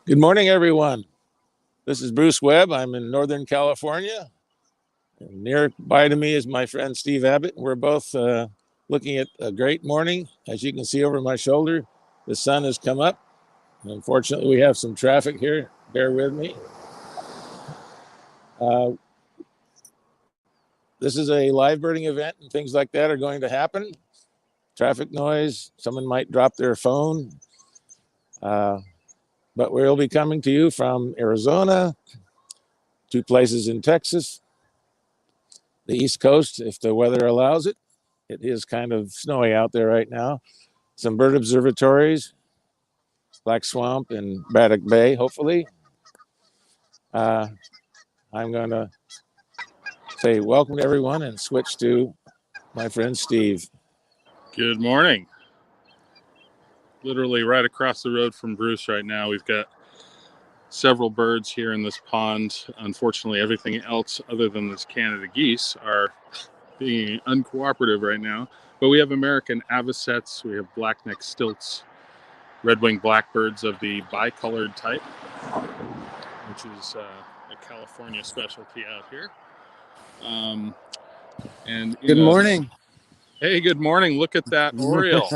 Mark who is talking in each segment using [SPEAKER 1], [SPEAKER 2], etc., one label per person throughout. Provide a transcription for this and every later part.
[SPEAKER 1] Good morning, everyone. This is Bruce Webb. I'm in Northern California. And nearby to me is my friend Steve Abbott. We're both looking at a great morning. As you can see over my shoulder, the sun has come up. Unfortunately, we have some traffic here. Bear with me. This is a live birding event, and things like that are going to happen. Traffic noise, someone might drop their phone. But we'll be coming to you from Arizona, 2 places in Texas, the East Coast, if the weather allows it. It is kind of snowy out there right now. Some bird observatories, Black Swamp and Braddock Bay, hopefully. I'm going to say welcome to everyone and switch to my friend Steve.
[SPEAKER 2] Good morning. Literally right across the road from Bruce right now, we've got several birds here in this pond. Unfortunately, everything else other than this Canada geese are being uncooperative right now. But we have American avocets, we have black-necked stilts, red-winged blackbirds of the bicolored type, which is a California specialty out here.
[SPEAKER 3] Good morning.
[SPEAKER 2] Hey, good morning. Look at that Oriole.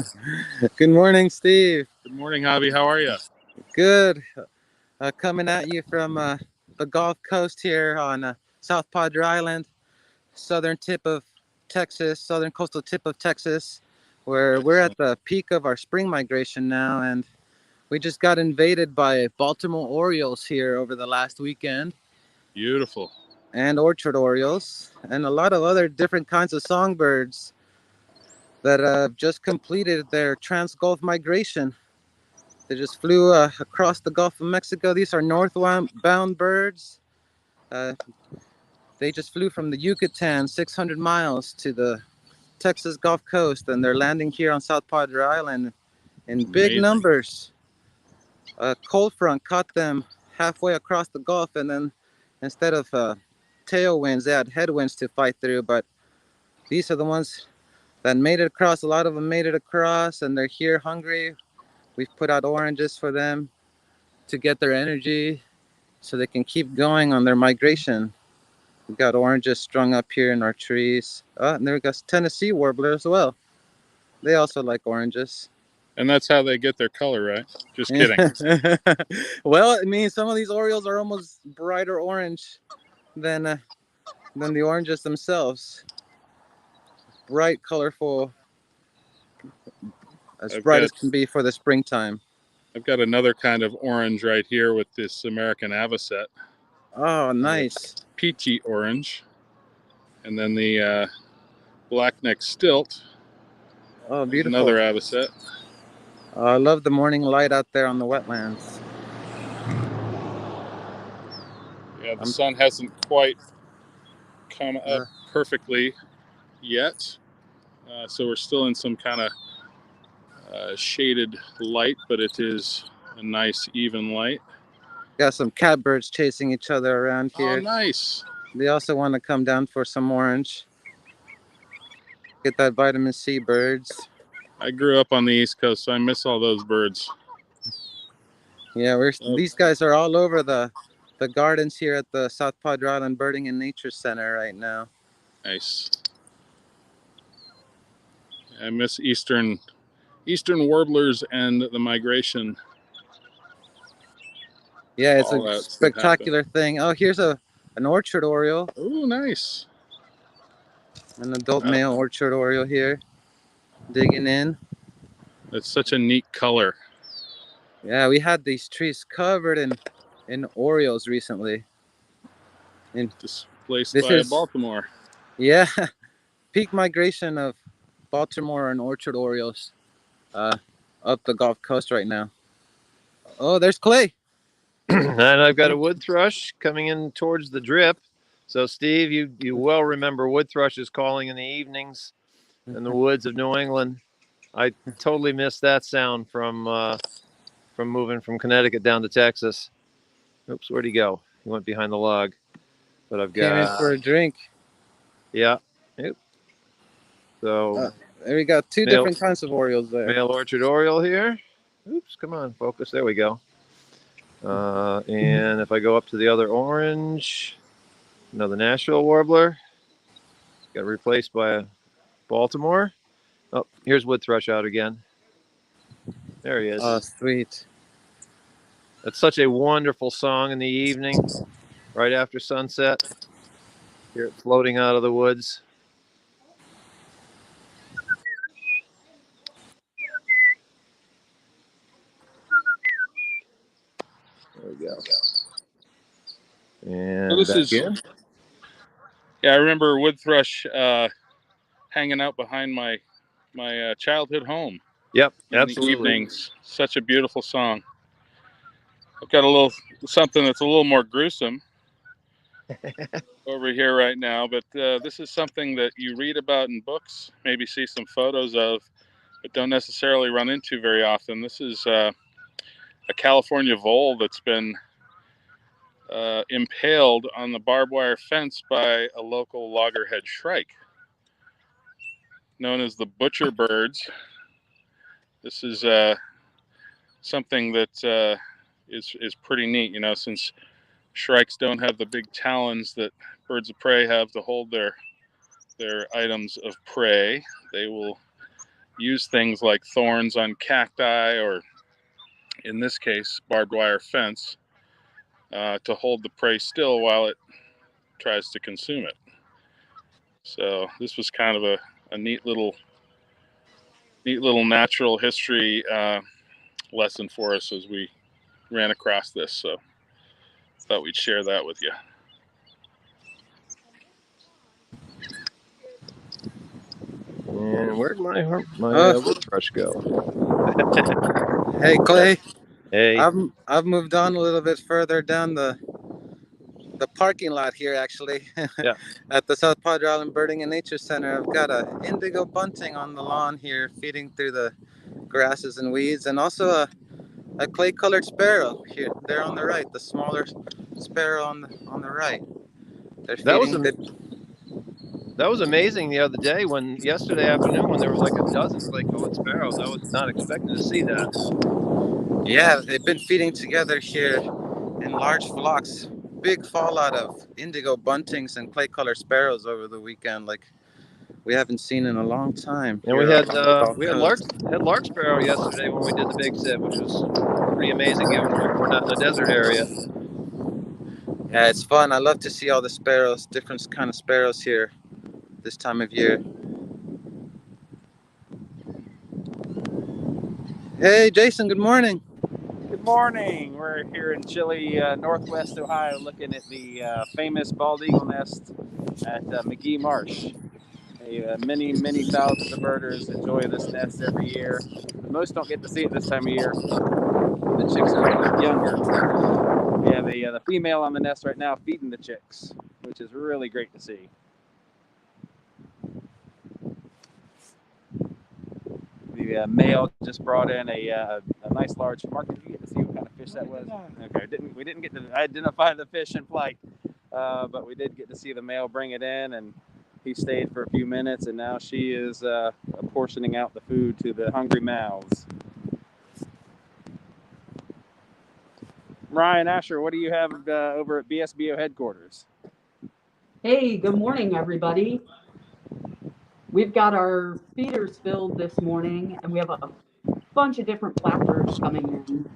[SPEAKER 3] Good morning, Steve.
[SPEAKER 2] Good morning, Javi. How are you?
[SPEAKER 3] Good. Coming at you from the Gulf Coast here on South Padre Island, southern coastal tip of Texas, where we're at the peak of our spring migration now, and we just got invaded by Baltimore Orioles here over the last weekend.
[SPEAKER 2] Beautiful.
[SPEAKER 3] And orchard orioles, and a lot of other different kinds of songbirds that have just completed their trans-Gulf migration. They just flew across the Gulf of Mexico. These are northbound birds. They just flew from the Yucatan 600 miles to the Texas Gulf Coast, and they're landing here on South Padre Island in big numbers. A cold front caught them halfway across the Gulf, and then instead of tailwinds, they had headwinds to fight through. But these are the ones that made it across. A lot of them made it across, and they're here hungry. We've put out oranges for them to get their energy so they can keep going on their migration. We've got oranges strung up here in our trees. And there we go, Tennessee warbler as well. They also like oranges.
[SPEAKER 2] And that's how they get their color, right? Just kidding.
[SPEAKER 3] Well, I mean, some of these Orioles are almost brighter orange than the oranges themselves. Bright, colorful, as bright as can be for the springtime.
[SPEAKER 2] I've got another kind of orange right here with this American avocet.
[SPEAKER 3] Oh, nice.
[SPEAKER 2] Peachy orange. And then the black-necked stilt.
[SPEAKER 3] Oh, beautiful.
[SPEAKER 2] Another avocet.
[SPEAKER 3] I love the morning light out there on the wetlands.
[SPEAKER 2] Yeah, the sun hasn't quite come up perfectly yet. So we're still in some kind of shaded light, but it is a nice even light.
[SPEAKER 3] Got some catbirds chasing each other around here.
[SPEAKER 2] Oh, nice.
[SPEAKER 3] They also want to come down for some orange. Get that vitamin C birds.
[SPEAKER 2] I grew up on the East Coast, so I miss all those birds.
[SPEAKER 3] Yeah, these guys are all over the gardens here at the South Padre Island Birding and Nature Center right now.
[SPEAKER 2] Nice. I miss eastern warblers and the migration.
[SPEAKER 3] Yeah, it's a spectacular thing. Oh, here's an orchard oriole.
[SPEAKER 2] Oh, nice.
[SPEAKER 3] An adult male orchard oriole here, digging in.
[SPEAKER 2] It's such a neat color.
[SPEAKER 3] Yeah, we had these trees covered in orioles recently.
[SPEAKER 2] Displaced by Baltimore.
[SPEAKER 3] Yeah, peak migration of Baltimore and orchard orioles up the Gulf Coast right now. Oh, there's Clay.
[SPEAKER 4] And I've got a wood thrush coming in towards the drip. So, Steve, you well remember wood thrushes calling in the evenings in the woods of New England. I totally missed that sound from moving from Connecticut down to Texas. Oops, where'd he go? He went behind the log. But I've got...
[SPEAKER 3] Came in for a drink.
[SPEAKER 4] Yeah. Yep. So...
[SPEAKER 3] there we got two different kinds of orioles there.
[SPEAKER 4] Male orchard oriole here. Oops, come on, focus. There we go. And if I go up to the other orange, another Nashville Warbler. Got replaced by a Baltimore. Oh, here's Wood Thrush out again. There he is.
[SPEAKER 3] Oh, sweet.
[SPEAKER 4] That's such a wonderful song in the evening, right after sunset. Hear it floating out of the woods. There we go. And
[SPEAKER 2] So this
[SPEAKER 4] back
[SPEAKER 2] is,
[SPEAKER 4] in.
[SPEAKER 2] yeah, I remember wood thrush hanging out behind my childhood home.
[SPEAKER 4] Yep,
[SPEAKER 2] in
[SPEAKER 4] absolutely.
[SPEAKER 2] the evenings. Such a beautiful song. I've got a little something that's a little more gruesome over here right now, but this is something that you read about in books, maybe see some photos of, but don't necessarily run into very often. This is a California vole that's been impaled on the barbed wire fence by a local loggerhead shrike, known as the butcher birds. This is something that is pretty neat, you know, since shrikes don't have the big talons that birds of prey have to hold their items of prey. They will use things like thorns on cacti, or in this case, barbed wire fence, to hold the prey still while it tries to consume it. So this was kind of a neat little natural history lesson for us as we ran across this. So thought we'd share that with you.
[SPEAKER 4] And where'd my wood thrush go?
[SPEAKER 3] Hey, Clay.
[SPEAKER 4] Hey.
[SPEAKER 3] I've moved on a little bit further down the parking lot here, actually.
[SPEAKER 4] Yeah.
[SPEAKER 3] At the South Padre Island Birding and Nature Center, I've got a Indigo Bunting on the lawn here, feeding through the grasses and weeds, and also a clay-colored sparrow here. They're on the right, the smaller sparrow on the right. They're feeding.
[SPEAKER 4] That was amazing the other day yesterday afternoon when there was like a dozen clay-colored sparrows. I was not expecting to see that.
[SPEAKER 3] Yeah, they've been feeding together here in large flocks. Big fallout of indigo buntings and clay-colored sparrows over the weekend, like we haven't seen in a long time.
[SPEAKER 4] And we had lark sparrow yesterday when we did the big sit, which was pretty amazing given we're not in a desert area.
[SPEAKER 3] Yeah, it's fun. I love to see all the sparrows, different kind of sparrows here this time of year. Hey, Jason, good morning.
[SPEAKER 5] Good morning. We're here in chilly northwest Ohio looking at the famous bald eagle nest at McGee Marsh. Many thousands of birders enjoy this nest every year. Most don't get to see it this time of year. The chicks are a little bit younger. We have the female on the nest right now feeding the chicks, which is really great to see. The male just brought in a nice large. Mark, did you get to see what kind of fish that was? Okay, we didn't get to identify the fish in flight, but we did get to see the male bring it in, and he stayed for a few minutes, and now she is portioning out the food to the hungry mouths. Ryan Asher, what do you have over at BSBO headquarters?
[SPEAKER 6] Hey, good morning, everybody. We've got our feeders filled this morning, and we have a bunch of different blackbirds coming in.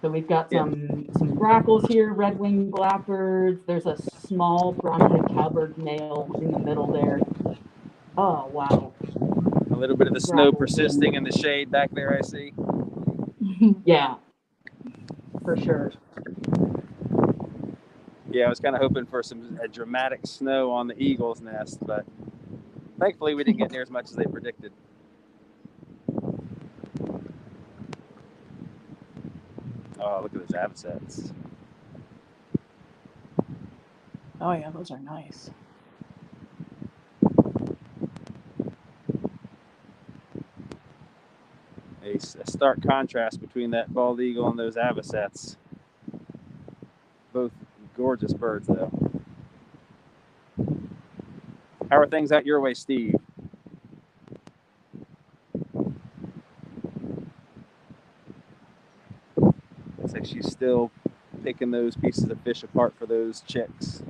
[SPEAKER 6] So we've got some grackles here, red-winged blackbirds. There's a small brown-headed cowbird male in the middle there. Oh, wow.
[SPEAKER 5] A little bit of the snow persisting in the shade back there, I see.
[SPEAKER 6] Yeah, for sure.
[SPEAKER 5] Yeah, I was kind of hoping for a dramatic snow on the eagle's nest, but thankfully we didn't get near as much as they predicted. Oh, look at those avocets.
[SPEAKER 7] Oh yeah, those are nice.
[SPEAKER 5] A stark contrast between that bald eagle and those avocets. Both gorgeous birds, though. How are things out your way, Steve? Looks like she's still picking those pieces of fish apart for those chicks.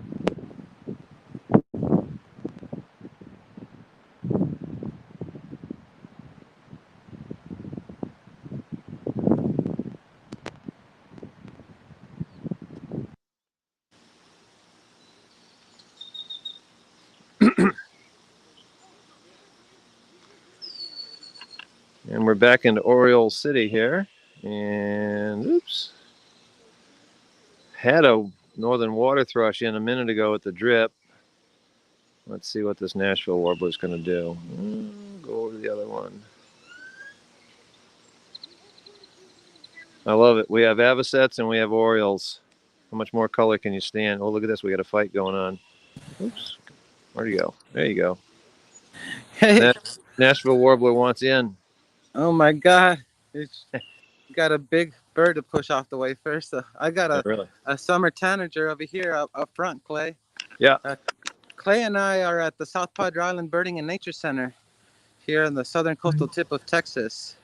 [SPEAKER 4] And we're back into Oriole City here. And oops. Had a northern water thrush in a minute ago at the drip. Let's see what this Nashville warbler is going to do. Go over to the other one. I love it. We have avocets and we have Orioles. How much more color can you stand? Oh, look at this. We got a fight going on. Oops. Where'd you go? There you go.
[SPEAKER 3] Hey.
[SPEAKER 4] Nashville warbler wants in.
[SPEAKER 3] Oh my God. It's got a big bird to push off the way first. I got a summer tanager over here up front, Clay.
[SPEAKER 4] Yeah.
[SPEAKER 3] Clay and I are at the South Padre Island Birding and Nature Center here in the southern coastal tip of Texas.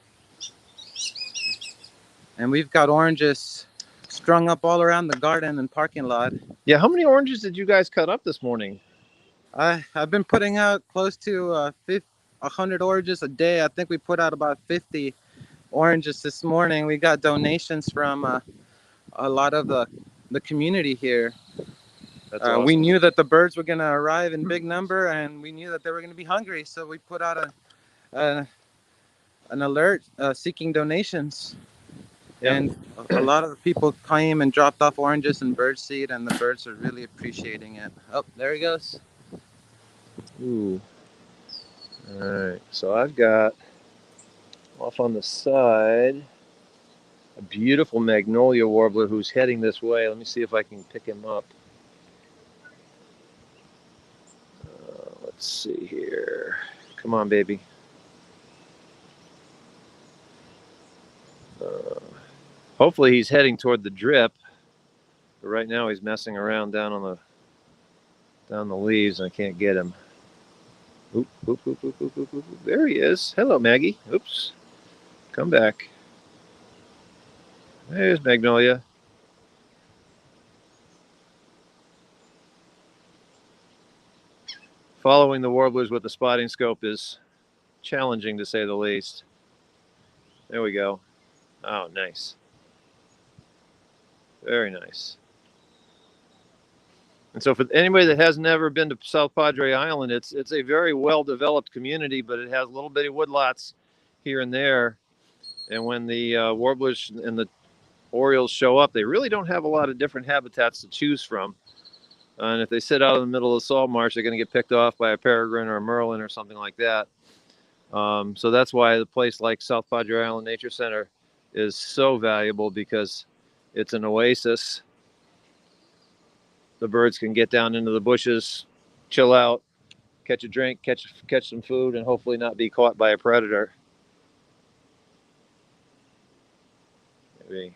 [SPEAKER 3] And we've got oranges strung up all around the garden and parking lot.
[SPEAKER 4] Yeah, how many oranges did you guys cut up this morning?
[SPEAKER 3] I've been putting out close to 100 oranges a day. I think we put out about 50 oranges this morning. We got donations from a lot of the community here.
[SPEAKER 4] That's awesome.
[SPEAKER 3] We knew that the birds were going to arrive in big number, and we knew that they were going to be hungry, so we put out an alert seeking donations. Yep. And a lot of the people came and dropped off oranges and birdseed, and the birds are really appreciating it. Oh, there he goes.
[SPEAKER 4] Ooh. All right, so I've got off on the side a beautiful Magnolia Warbler who's heading this way. Let me see if I can pick him up. Let's see here. Come on, baby. Hopefully he's heading toward the drip, but right now he's messing around down the leaves, and I can't get him. Oop, oop, oop, oop, oop, oop, oop. There he is. Hello, Maggie. Oops. Come back. There's Magnolia. Following the warblers with the spotting scope is challenging, to say the least. There we go. Oh, nice. Very nice. And so for anybody that has never been to South Padre Island, it's a very well-developed community, but it has little bitty woodlots here and there. And when the warblers and the Orioles show up, they really don't have a lot of different habitats to choose from. And if they sit out in the middle of the salt marsh, they're going to get picked off by a peregrine or a merlin or something like that. So that's why the place like South Padre Island Nature Center is so valuable, because it's an oasis. The birds can get down into the bushes, chill out, catch a drink, catch some food, and hopefully not be caught by a predator. Maybe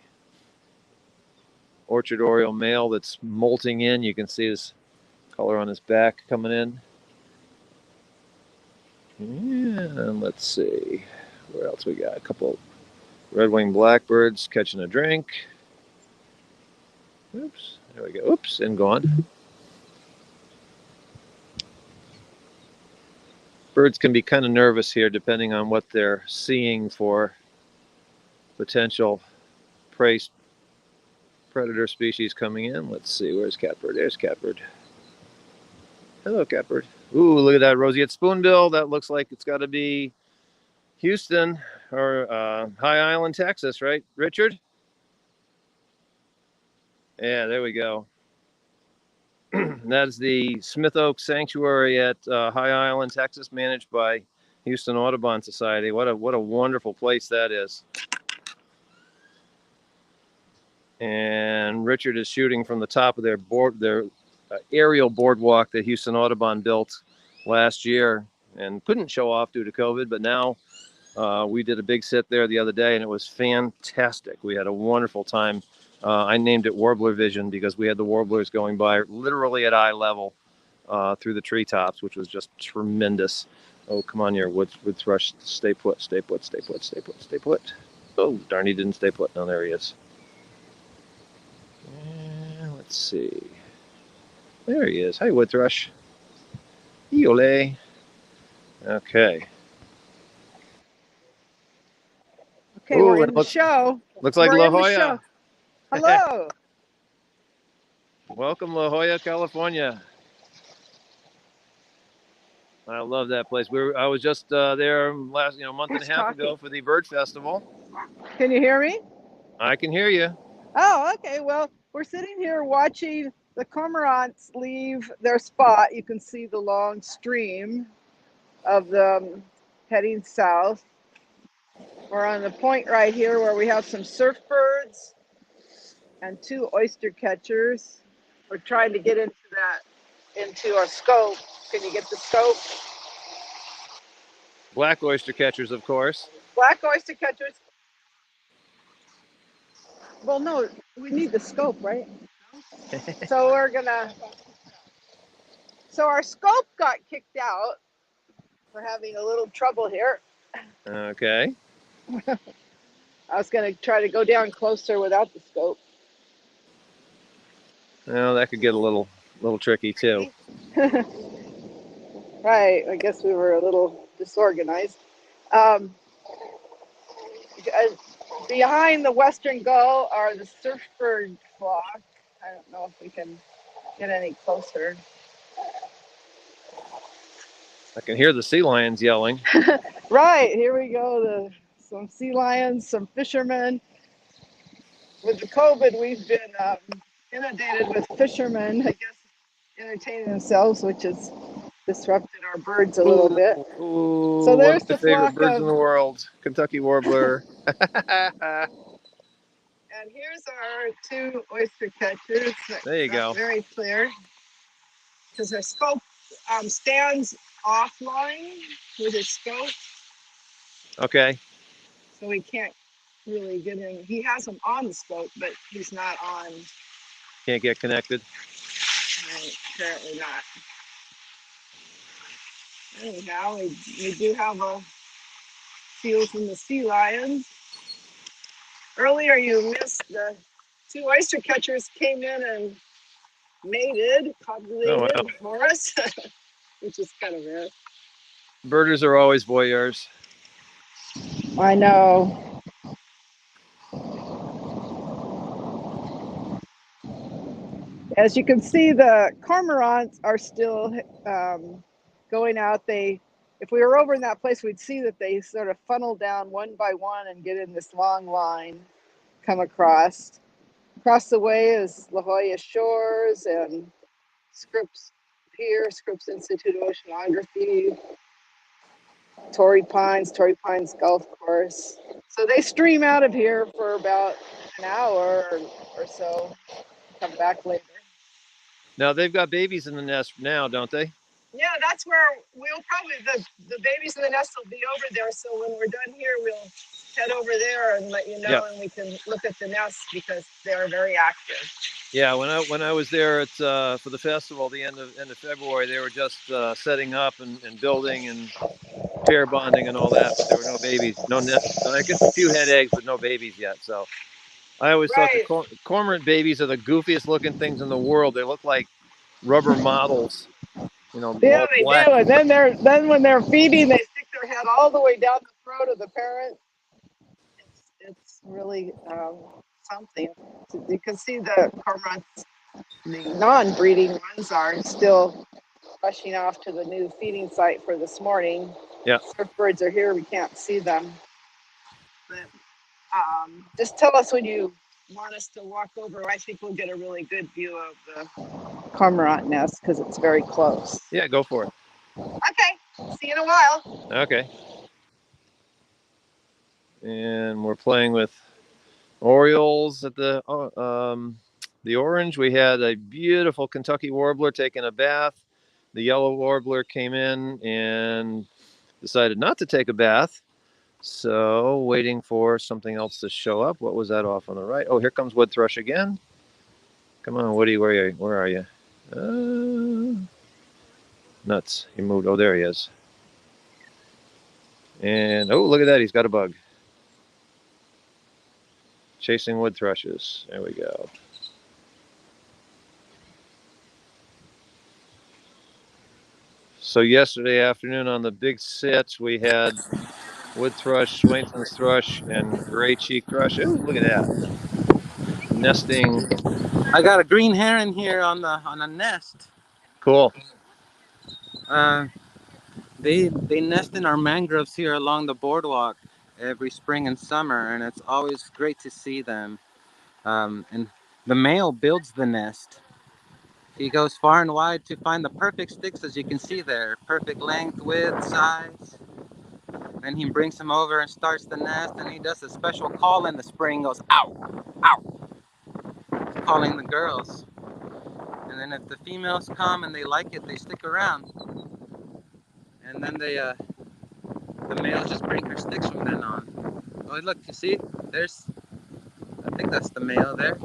[SPEAKER 4] orchard oriole male that's molting in. You can see his color on his back coming in. And let's see, where else we got? A couple red-winged blackbirds catching a drink. Oops, there we go. Oops, and gone. Birds can be kind of nervous here depending on what they're seeing for potential prey predator species coming in. Let's see, where's Catbird? There's Catbird. Hello, Catbird. Ooh, look at that roseate spoonbill. That looks like it's got to be Houston or High Island, Texas, right, Richard? Yeah, there we go. That's the Smith Oak Sanctuary at High Island, Texas, managed by Houston Audubon Society. What a wonderful place that is. And Richard is shooting from the top of their aerial boardwalk that Houston Audubon built last year and couldn't show off due to COVID, but now we did a big sit there the other day, and it was fantastic. We had a wonderful time. I named it Warbler Vision because we had the warblers going by literally at eye level through the treetops, which was just tremendous. Oh, come on here, wood thrush. Stay put, stay put, stay put, stay put, stay put. Oh, darn, he didn't stay put. No, there he is. Let's see. There he is. Hi, wood thrush. Eole. Okay.
[SPEAKER 8] Okay, we're in the show.
[SPEAKER 4] Looks like
[SPEAKER 8] We're
[SPEAKER 4] La
[SPEAKER 8] in the
[SPEAKER 4] Jolla.
[SPEAKER 8] show. Hello.
[SPEAKER 4] Welcome, La Jolla, California. I love that place. I was just there last, month and a half ago for the bird festival.
[SPEAKER 8] Can you hear me?
[SPEAKER 4] I can hear you.
[SPEAKER 8] Oh, okay. Well, we're sitting here watching the cormorants leave their spot. You can see the long stream of them heading south. We're on the point right here where we have some surf birds and 2 oyster catchers. We're trying to get into our scope. Can you get the scope?
[SPEAKER 4] Black oyster catchers, of course.
[SPEAKER 8] Black oyster catchers. Well, no, we need the scope, right? So our scope got kicked out. We're having a little trouble here.
[SPEAKER 4] Okay.
[SPEAKER 8] I was gonna try to go down closer without the scope.
[SPEAKER 4] Well, that could get a little tricky too.
[SPEAKER 8] Right, I guess we were a little disorganized. Behind the western gull are the surfbird flock. I don't know if we can get any closer.
[SPEAKER 4] I can hear the sea lions yelling.
[SPEAKER 8] Right, here we go. Some sea lions, some fishermen. With the COVID, we've been inundated with fishermen, I guess, entertaining themselves, which has disrupted our birds a little bit.
[SPEAKER 4] Ooh,
[SPEAKER 8] So there's
[SPEAKER 4] one of my
[SPEAKER 8] the
[SPEAKER 4] favorite
[SPEAKER 8] flock
[SPEAKER 4] birds
[SPEAKER 8] of,
[SPEAKER 4] in the world, Kentucky Warbler.
[SPEAKER 8] and here's our 2 oyster catchers.
[SPEAKER 4] There you go.
[SPEAKER 8] Very clear, because our scope stands offline with his scope,
[SPEAKER 4] Okay.
[SPEAKER 8] so we can't really get in. He has him on the scope, but he's not on.
[SPEAKER 4] Can't get connected.
[SPEAKER 8] Apparently not. Anyhow, we do have a seals and the sea lions. Earlier you missed the 2 oyster catchers came in and mated, copulated for us, which is kind of rare.
[SPEAKER 4] Birders are always voyeurs.
[SPEAKER 8] I know. As you can see, the cormorants are still going out. If we were over in that place, we'd see that they sort of funnel down one by one and get in this long line, come across. Across the way is La Jolla Shores and Scripps Pier, Scripps Institute of Oceanography, Torrey Pines Golf Course. So they stream out of here for about an hour or so, come back later.
[SPEAKER 4] Now they've got babies in the nest now, don't they?
[SPEAKER 8] Yeah, that's where we'll probably, the babies in the nest will be over there. So when we're done here, we'll head over there and let you know, and we can look at the nests because they're very active.
[SPEAKER 4] Yeah, when I was there for the festival, the end of February, they were just setting up and building and pair bonding and all that, but there were no babies, no nest. I guess a few had eggs, but no babies yet. So I always thought the cormorant babies are the goofiest looking things in the world. They look like rubber models,
[SPEAKER 8] Yeah,
[SPEAKER 4] all
[SPEAKER 8] they
[SPEAKER 4] black.
[SPEAKER 8] do. And then when they're feeding, they stick their head all the way down the throat of the parent. It's really something. You can see the cormorants, the non-breeding ones, are still rushing off to the new feeding site for this morning.
[SPEAKER 4] Yeah.
[SPEAKER 8] Surf birds are here. We can't see them. But just tell us when you want us to walk over. I think we'll get a really good view of the cormorant nest because it's very close.
[SPEAKER 4] Yeah, go for it.
[SPEAKER 8] Okay. See you in a while.
[SPEAKER 4] Okay. And we're playing with Orioles at the Orange. We had a beautiful Kentucky Warbler taking a bath. The yellow warbler came in and decided not to take a bath. So waiting for something else to show up. What was that off on the right? Oh, here comes wood thrush again. Come on, Woody, where are you? Nuts. He moved. Oh, there he is. And oh, look at that. He's got a bug. Chasing wood thrushes. There we go. So yesterday afternoon on the big sits, we had wood thrush, Swainson's thrush, and gray cheek thrush. Ooh, look at that. Nesting.
[SPEAKER 3] I got a green heron here on a nest.
[SPEAKER 4] Cool.
[SPEAKER 3] They nest in our mangroves here along the boardwalk every spring and summer, and it's always great to see them. And the male builds the nest. He goes far and wide to find the perfect sticks, as you can see there. Perfect length, width, size. Then he brings them over and starts the nest, and he does a special call in the spring, goes, ow, ow, calling the girls. And then if the females come and they like it, they stick around. And then the males just bring her sticks from then on. Oh, look, you see? I think that's the male there.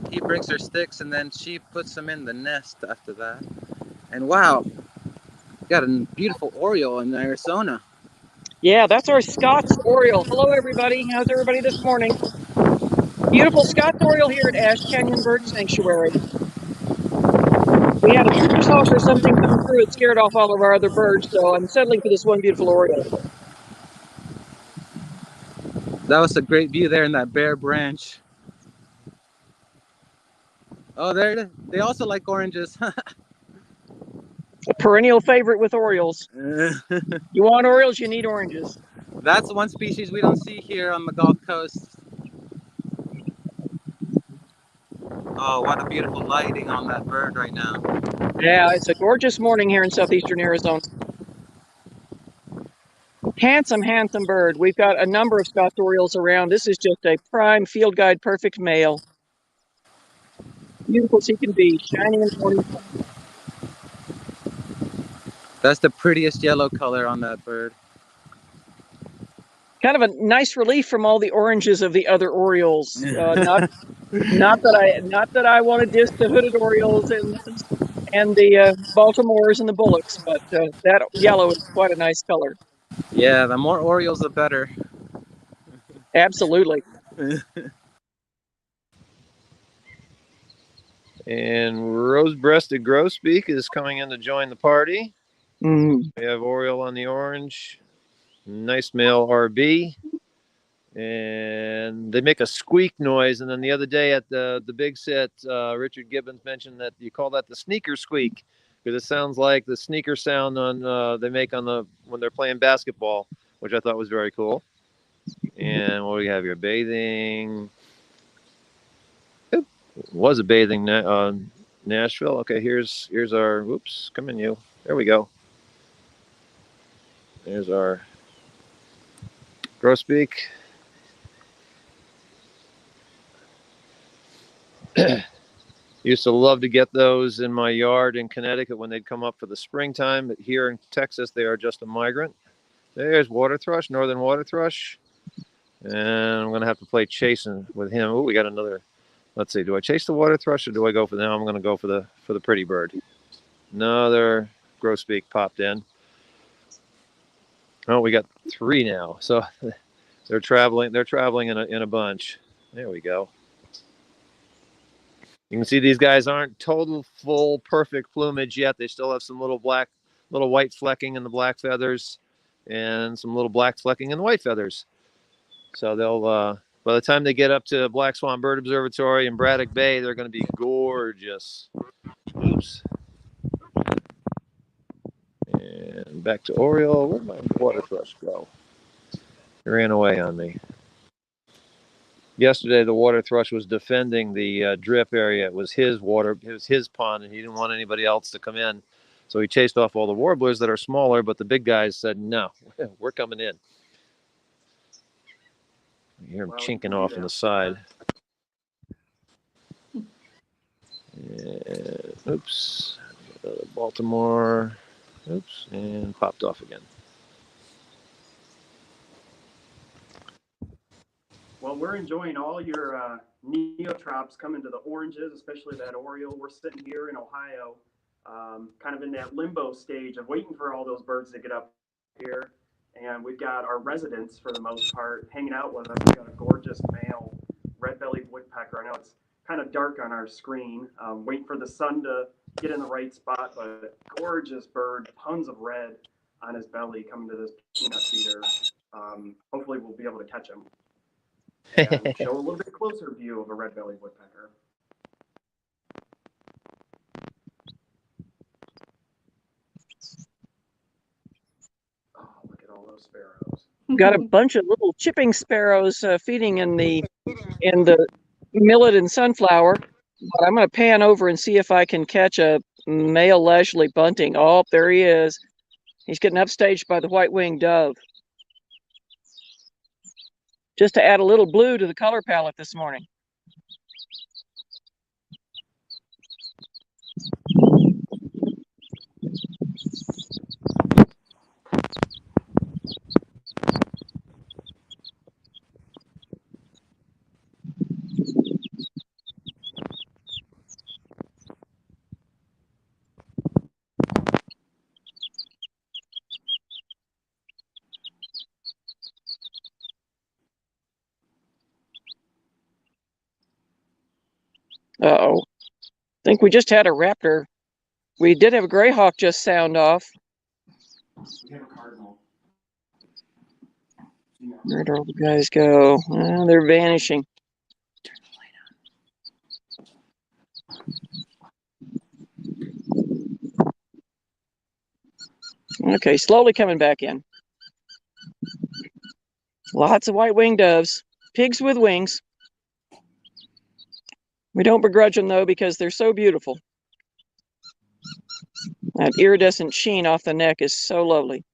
[SPEAKER 3] He brings her sticks and then she puts them in the nest after that. And wow, got a beautiful Oriole in Arizona.
[SPEAKER 9] Yeah, that's our Scott's Oriole. Hello, everybody. How's everybody this morning? Beautiful Scott's Oriole here at Ash Canyon Bird Sanctuary. We had a Swedish hawk or something come through. It scared off all of our other birds, so I'm settling for this one beautiful Oriole.
[SPEAKER 3] That was a great view there in that bare branch. Oh, there it is. They also like oranges.
[SPEAKER 9] A perennial favorite with Orioles. You want Orioles, you need oranges.
[SPEAKER 3] That's one species we don't see here on the Gulf Coast. Oh, what a beautiful lighting on that bird right now.
[SPEAKER 9] Yeah, it's a gorgeous morning here in southeastern Arizona. Handsome, handsome bird. We've got a number of Scott's Orioles around. This is just a prime field guide perfect male. Beautiful as he can be, shining and morning.
[SPEAKER 3] That's the prettiest yellow color on that bird.
[SPEAKER 9] Kind of a nice relief from all the oranges of the other Orioles. Not that I want to diss the hooded Orioles and the Baltimores and the Bullocks, but that yellow is quite a nice color.
[SPEAKER 3] Yeah, the more Orioles, the better.
[SPEAKER 9] Absolutely.
[SPEAKER 4] And rose-breasted grosbeak is coming in to join the party. We have Oriole on the orange. Nice male RB. And they make a squeak noise. And then the other day at the big set, Richard Gibbons mentioned that you call that the sneaker squeak, because it sounds like the sneaker sound on they make on when they're playing basketball, which I thought was very cool. And what do we have here? Bathing. It was a bathing Nashville. Okay, here's our. Whoops, come in you. There we go. There's our grosbeak. Used to love to get those in my yard in Connecticut when they'd come up for the springtime. But here in Texas, they are just a migrant. There's water thrush, northern water thrush. And I'm going to have to play chasing with him. Oh, we got another. Let's see. Do I chase the water thrush or do I go for them? I'm going to go for the pretty bird. Another grosbeak popped in. Oh, we got 3 now. So they're traveling in a bunch. There we go. You can see these guys aren't total, full, perfect plumage yet. They still have some little white flecking in the black feathers and some little black flecking in the white feathers. So they'll, by the time they get up to Black Swan Bird Observatory in Braddock Bay, they're going to be gorgeous. Oops. And back to Oriole. Where'd my water thrush go? He ran away on me. Yesterday, the water thrush was defending the drip area. It was his water. It was his pond, and he didn't want anybody else to come in. So he chased off all the warblers that are smaller, but the big guys said, no, we're coming in. You hear him chinking off on the side. And, oops. Baltimore. Oops. And popped off again.
[SPEAKER 10] Well, we're enjoying all your neotrops coming to the oranges, especially that Oriole. We're sitting here in Ohio, kind of in that limbo stage of waiting for all those birds to get up here. And we've got our residents, for the most part, hanging out with us. We've got a gorgeous male red-bellied woodpecker. I know it's kind of dark on our screen, waiting for the sun to get in the right spot. But gorgeous bird, tons of red on his belly coming to this peanut feeder. Hopefully we'll be able to catch him and show a little bit closer view of a red-bellied woodpecker. Oh, look at all those sparrows.
[SPEAKER 9] Got a bunch of little chipping sparrows feeding in the millet and sunflower. But I'm going to pan over and see if I can catch a male leisurely bunting. Oh, there he is. He's getting upstaged by the white-winged dove. Just to add a little blue to the color palette this morning. Uh-oh. I think we just had a raptor. We did have a greyhawk just sound off.
[SPEAKER 10] We have a cardinal.
[SPEAKER 9] Where'd all the guys go? They're vanishing. Okay, slowly coming back in. Lots of white-winged doves. Pigs with wings. We don't begrudge them, though, because they're so beautiful. That iridescent sheen off the neck is so lovely.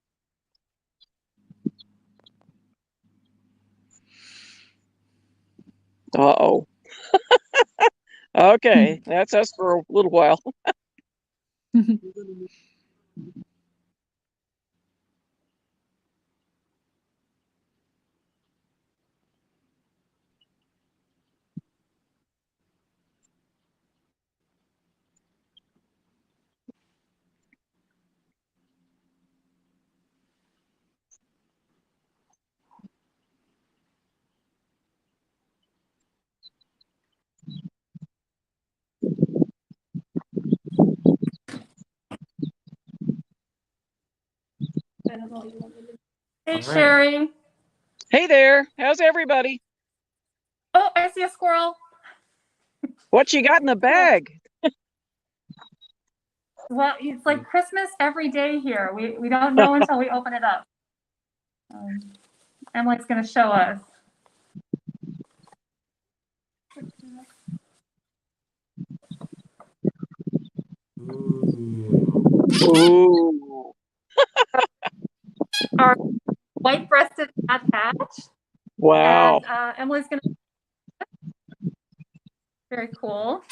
[SPEAKER 9] Uh-oh. Okay, that's us for a little while.
[SPEAKER 11] Hey, Sherry.
[SPEAKER 9] Hey there, how's everybody?
[SPEAKER 11] Oh, I see a squirrel.
[SPEAKER 9] What you got in the bag?
[SPEAKER 11] Well, it's like Christmas every day here. We don't know until we open it up. Emily's going to show us.
[SPEAKER 9] Ooh.
[SPEAKER 11] Our white-breasted Nuthatch.
[SPEAKER 9] Wow.
[SPEAKER 11] And Emily's going to. Very cool.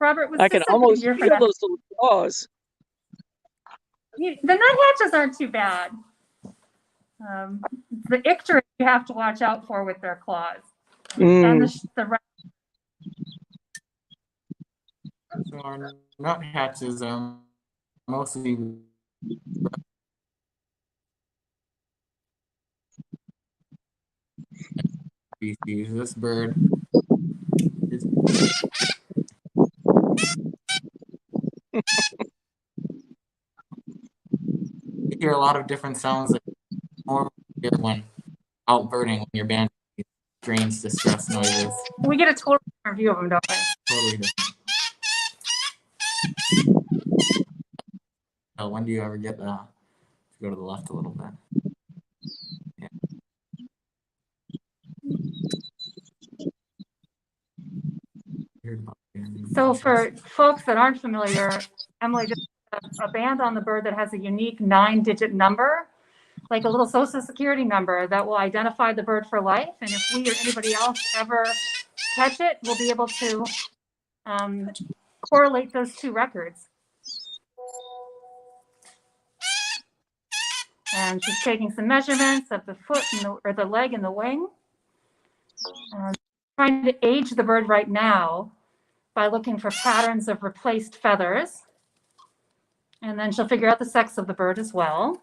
[SPEAKER 11] Robert, was
[SPEAKER 9] I
[SPEAKER 11] this
[SPEAKER 9] can
[SPEAKER 11] a
[SPEAKER 9] almost
[SPEAKER 11] good year
[SPEAKER 9] feel
[SPEAKER 11] for
[SPEAKER 9] those little claws.
[SPEAKER 11] The nuthatches aren't too bad. The icterus you have to watch out for with their claws. And the
[SPEAKER 12] So our nuthatches are mostly species. This bird is you hear a lot of different sounds that more hear when out birding when you're banding these strange distress noises.
[SPEAKER 11] we get a total view of them, don't we?
[SPEAKER 12] Totally different. Oh, when do you ever get that? Go to the left a little bit. Yeah.
[SPEAKER 11] So for folks that aren't familiar, Emily just put a band on the bird that has a unique 9-digit number, like a little social security number that will identify the bird for life. And if we or anybody else ever catch it, we'll be able to correlate those two records. And she's taking some measurements of the foot and or the leg and the wing. Trying to age the bird right now by looking for patterns of replaced feathers. And then she'll figure out the sex of the bird as well.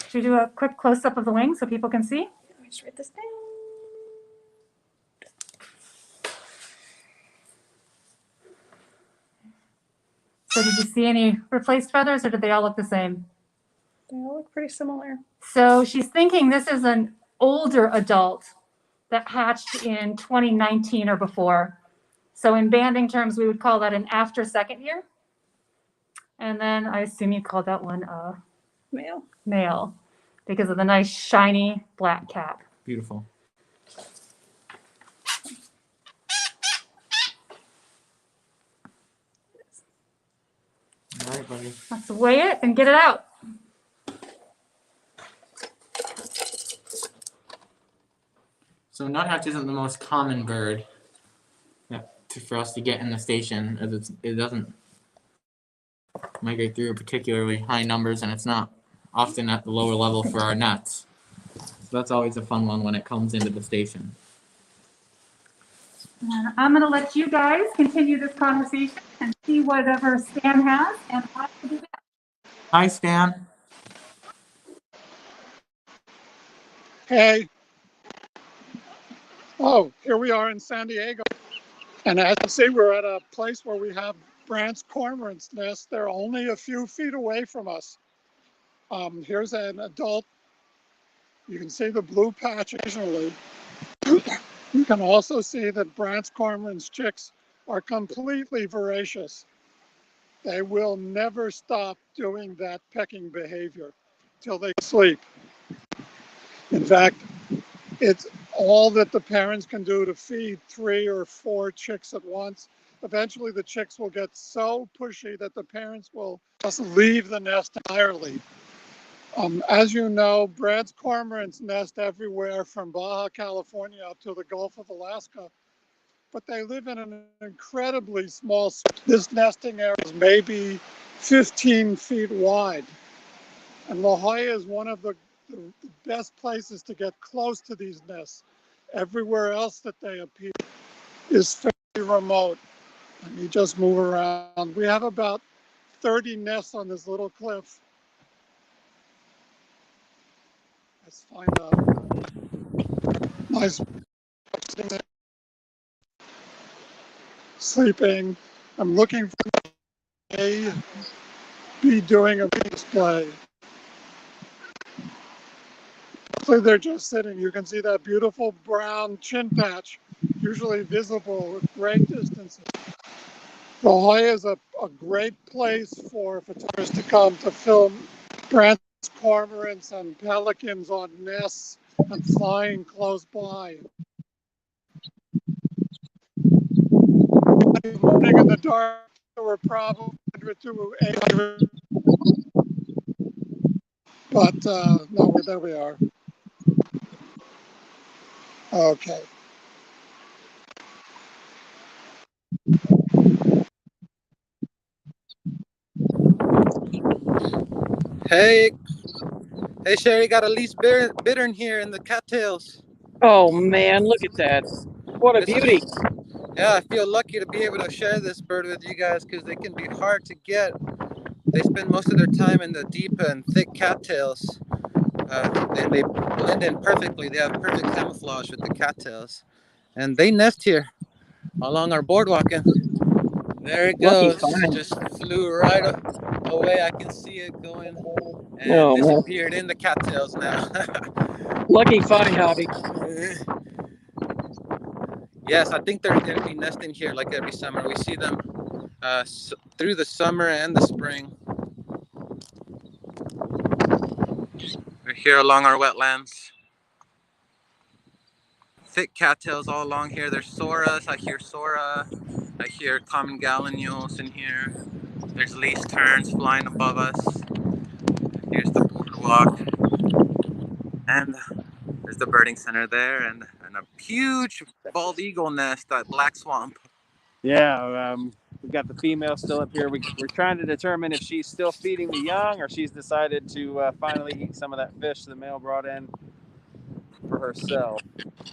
[SPEAKER 11] Should we do a quick close-up of the wings so people can see?
[SPEAKER 7] Let me just write this down.
[SPEAKER 11] So did you see any replaced feathers, or did they all look the same?
[SPEAKER 7] They all look pretty similar.
[SPEAKER 11] So she's thinking this is an older adult that hatched in 2019 or before. So in banding terms, we would call that an after second year. And then I assume you called that one a male because of the nice shiny black cap.
[SPEAKER 12] Beautiful. All right, buddy.
[SPEAKER 11] Let's weigh it and get it out.
[SPEAKER 12] So nuthatch isn't the most common bird for us to get in the station, as it doesn't migrate through particularly high numbers, and it's not often at the lower level for our nuts. So that's always a fun one when it comes into the station.
[SPEAKER 11] And I'm going to let you guys continue this conversation and see whatever Stan has, and I will do that.
[SPEAKER 12] Hi, Stan.
[SPEAKER 13] Hey. Oh, here we are in San Diego. And as you see, we're at a place where we have Brandt's cormorant's nest. They're only a few feet away from us. Here's an adult. You can see the blue patch occasionally. You can also see that Brandt's cormorant's chicks are completely voracious. They will never stop doing that pecking behavior till they sleep. In fact, it's all that the parents can do to feed 3 or 4 chicks at once. Eventually the chicks will get so pushy that the parents will just leave the nest entirely. As you know, Brandt's cormorants nest everywhere from Baja California up to the Gulf of Alaska, but they live in an incredibly small space. This nesting area is maybe 15 feet wide. And La Jolla is one of the best places to get close to these nests. Everywhere else that they appear is fairly remote. Let me just move around. We have about 30 nests on this little cliff. Let's find a nice sleeping. I'm looking for A, B doing a display. Mostly they're just sitting. You can see that beautiful brown chin patch, usually visible at great distances. La Jolla is a great place for photographers to come to film Brandt's cormorants and pelicans on nests and flying close by. Morning in the dark, there were probably 100 to 800. But no, there we are. Okay.
[SPEAKER 3] Hey, Sherry, got a least bittern here in the cattails.
[SPEAKER 9] Oh man, look at that. What a beauty.
[SPEAKER 3] Yeah, I feel lucky to be able to share this bird with you guys because they can be hard to get. They spend most of their time in the deep and thick cattails. And they blend in perfectly. They have perfect camouflage with the cattails. And they nest here along our boardwalk. And there it goes. Just flew right away. I can see it going and disappeared in the cattails now.
[SPEAKER 9] Lucky find, Hobby.
[SPEAKER 3] Yes, I think they're going to be nesting here like every summer. We see them through the summer and the spring. We're here along our wetlands. Thick cattails all along here. There's soras. I hear sora. I hear common gallinules in here. There's least terns flying above us. Here's the boardwalk. And there's the birding center there, and a huge bald eagle nest at Black Swamp.
[SPEAKER 5] Yeah, we've got the female still up here. We're trying to determine if she's still feeding the young or she's decided to finally eat some of that fish the male brought in for herself.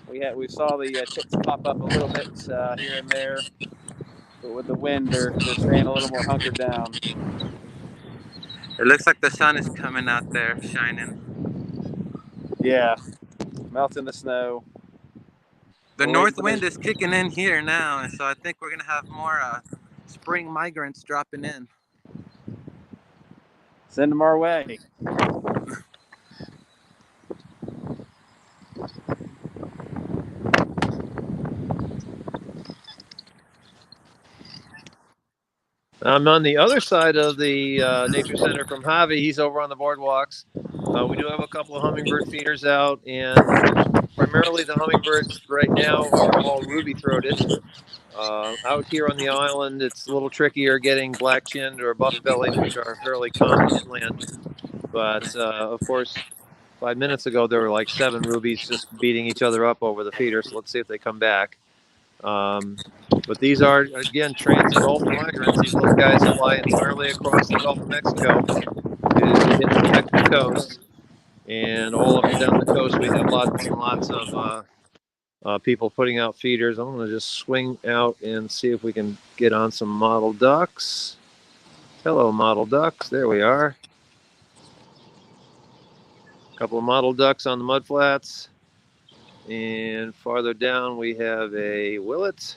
[SPEAKER 5] We saw the chicks pop up a little bit here and there, but with the wind, they're staying a little more hunkered down.
[SPEAKER 3] It looks like the sun is coming out there, shining.
[SPEAKER 5] Yeah, melting the snow.
[SPEAKER 3] The
[SPEAKER 5] We're
[SPEAKER 3] north
[SPEAKER 5] waiting for
[SPEAKER 3] wind is kicking in here now, and so I think we're gonna have more spring migrants dropping in.
[SPEAKER 5] Send them our way.
[SPEAKER 4] I'm on the other side of the nature center from Javi. He's over on the boardwalks. We do have a couple of hummingbird feeders out, and primarily the hummingbirds right now are all ruby-throated. Out here on the island, it's a little trickier getting black-chinned or buff-bellied, which are fairly common inland. But of course, 5 minutes ago, there were like 7 rubies just beating each other up over the feeder. So let's see if they come back. But these are, again, trans-Gulf migrants. These little guys fly entirely across the Gulf of Mexico to hit the Texas coast. And all up and down the coast, we have lots and lots of people putting out feeders. I'm going to just swing out and see if we can get on some mottled ducks. Hello, mottled ducks. There we are. A couple of mottled ducks on the mudflats. And farther down, we have a willet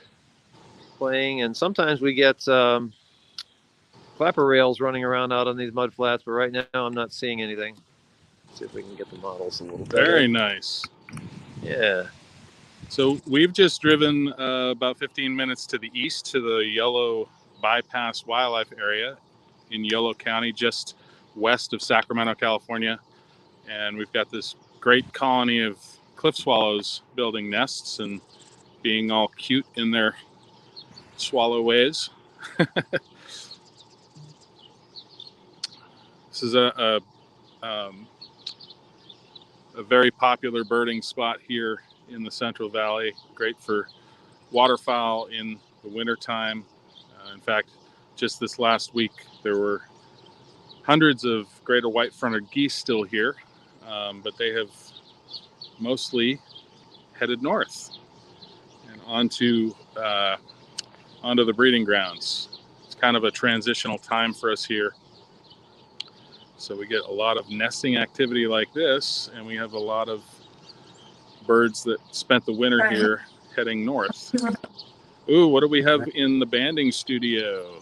[SPEAKER 4] playing. And sometimes we get clapper rails running around out on these mudflats. But right now, I'm not seeing anything. Let's see if we can get the models a little better.
[SPEAKER 2] Very nice.
[SPEAKER 4] Yeah.
[SPEAKER 2] So we've just driven about 15 minutes to the east to the Yellow Bypass Wildlife Area in Yolo County, just west of Sacramento, California. And we've got this great colony of cliff swallows building nests and being all cute in their swallow ways. This is a very popular birding spot here in the Central Valley. Great for waterfowl in the wintertime. In fact, just this last week, there were hundreds of greater white-fronted geese still here, but they have mostly headed north and onto the breeding grounds. It's kind of a transitional time for us here. So we get a lot of nesting activity like this, and we have a lot of birds that spent the winter here heading north. Ooh, what do we have in the banding studio?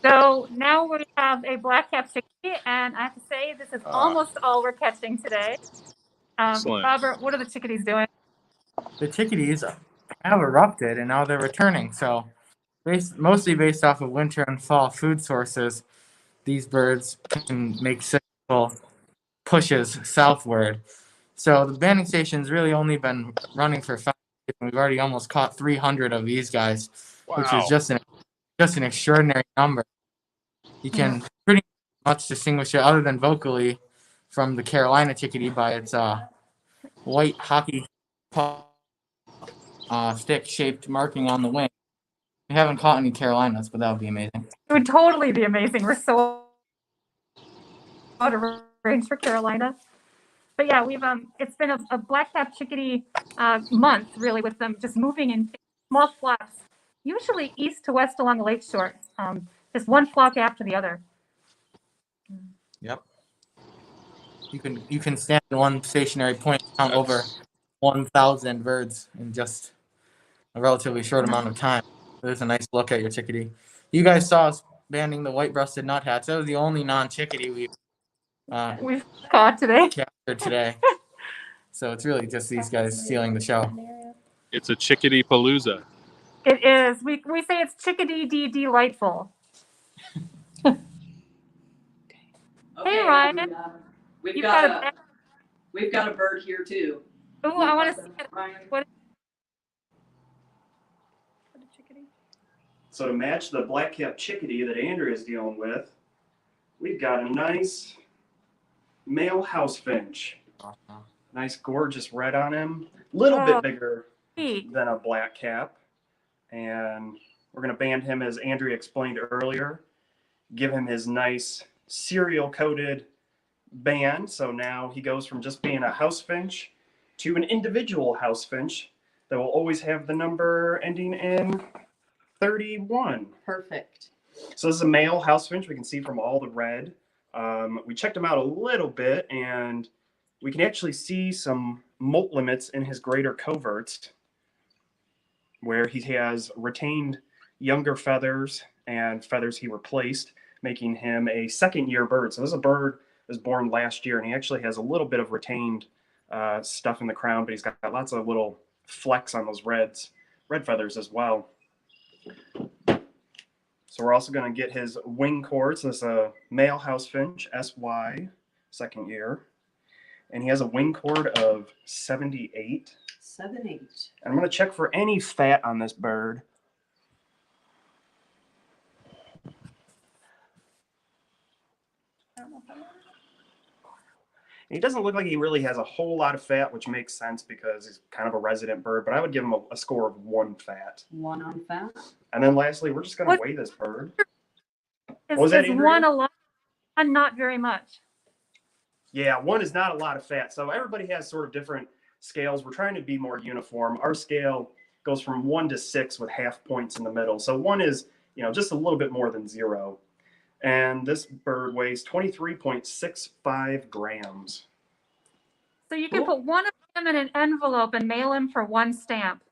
[SPEAKER 11] So now we have a black-capped chickadee, and I have to say this is almost all we're catching today. Robert, what are the chickadees doing?
[SPEAKER 12] The chickadees have erupted, and now they're returning. So, mostly based off of winter and fall food sources, these birds can make cyclical pushes southward. So the banding station's really only been running for 5 days, and we've already almost caught 300 of these guys, which is just an extraordinary number. You can pretty much distinguish it, other than vocally, from the Carolina chickadee by its white hockey stick-shaped marking on the wing. We haven't caught any Carolinas, but that would be amazing.
[SPEAKER 11] It would totally be amazing. We're so out of range for Carolina. But yeah, we've it's been a black-capped chickadee month, really, with them just moving in small flocks, usually east to west along the lakeshore. Just one flock after the other.
[SPEAKER 12] Yep. You can stand in one stationary point and count over 1,000 birds in just a relatively short amount of time. There's a nice look at your chickadee. You guys saw us banding the white-breasted nuthatch. That was the only non-chickadee we've
[SPEAKER 11] caught today.
[SPEAKER 12] Captured today. So it's really just these guys stealing the show.
[SPEAKER 2] It's a chickadee palooza.
[SPEAKER 11] It is. We say it's chickadee delightful. Hey, Ryan.
[SPEAKER 6] We've got a bird here too.
[SPEAKER 11] Oh, I want to see it. What?
[SPEAKER 10] So to match the black-capped chickadee that Andrea is dealing with, we've got a nice male house finch. Nice, gorgeous red on him. A little bit bigger than a black cap. And we're going to band him, as Andrea explained earlier, give him his nice serial-coded band. So now he goes from just being a house finch to an individual house finch that will always have the number ending in 31.
[SPEAKER 6] Perfect.
[SPEAKER 10] So this is a male house finch. We can see from all the red We checked him out a little bit, and we can actually see some molt limits in his greater coverts, where he has retained younger feathers and feathers he replaced, making him a second-year bird. So this is a bird that was born last year, and he actually has a little bit of retained stuff in the crown, but he's got lots of little flecks on those red feathers as well. So we're also going to get his wing cords. This is a male house finch, SY, second year. And he has a wing cord of 78.
[SPEAKER 6] 78.
[SPEAKER 10] And I'm going to check for any fat on this bird. He doesn't look like he really has a whole lot of fat, which makes sense because he's kind of a resident bird, but I would give him a score of 1 fat.
[SPEAKER 6] 1 on fat.
[SPEAKER 10] And then lastly, we're just going to weigh this bird.
[SPEAKER 11] Is,
[SPEAKER 10] was that,
[SPEAKER 11] is 1 a lot? Not very much.
[SPEAKER 10] Yeah, 1 is not a lot of fat. So everybody has sort of different scales. We're trying to be more uniform. Our scale goes from 1 to 6 with half points in the middle. So 1 is, just a little bit more than 0. And this bird weighs 23.65 grams.
[SPEAKER 11] So you can put one of them in an envelope and mail him for 1 stamp.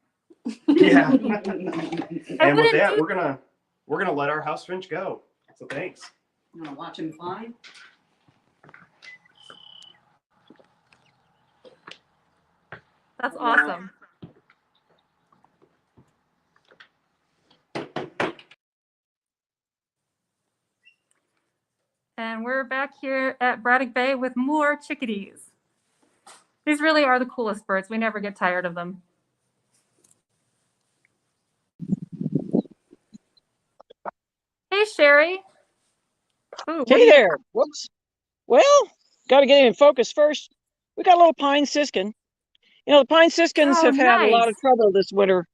[SPEAKER 10] Yeah. And with that, we're gonna let our house finch go. So thanks.
[SPEAKER 6] You want to watch him fly?
[SPEAKER 11] That's awesome. And we're back here at Braddock Bay with more chickadees. These really are the coolest birds. We never get tired of them. Hey, Sherry. Ooh,
[SPEAKER 9] Hey there. Whoops. Well, got to get him in focus first. We got a little pine siskin. The pine siskins have had a lot of trouble this winter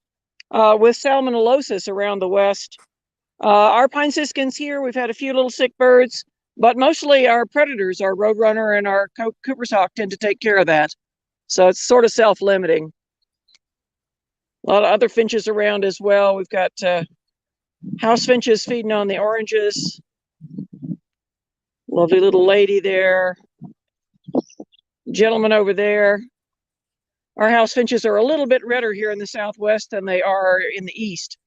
[SPEAKER 9] with salmonellosis around the west. Our pine siskins here, we've had a few little sick birds, but mostly our predators, our roadrunner and our Cooper's hawk, tend to take care of that. So it's sort of self-limiting. A lot of other finches around as well. We've got house finches feeding on the oranges. Lovely little lady there. Gentleman over there. Our house finches are a little bit redder here in the southwest than they are in the east.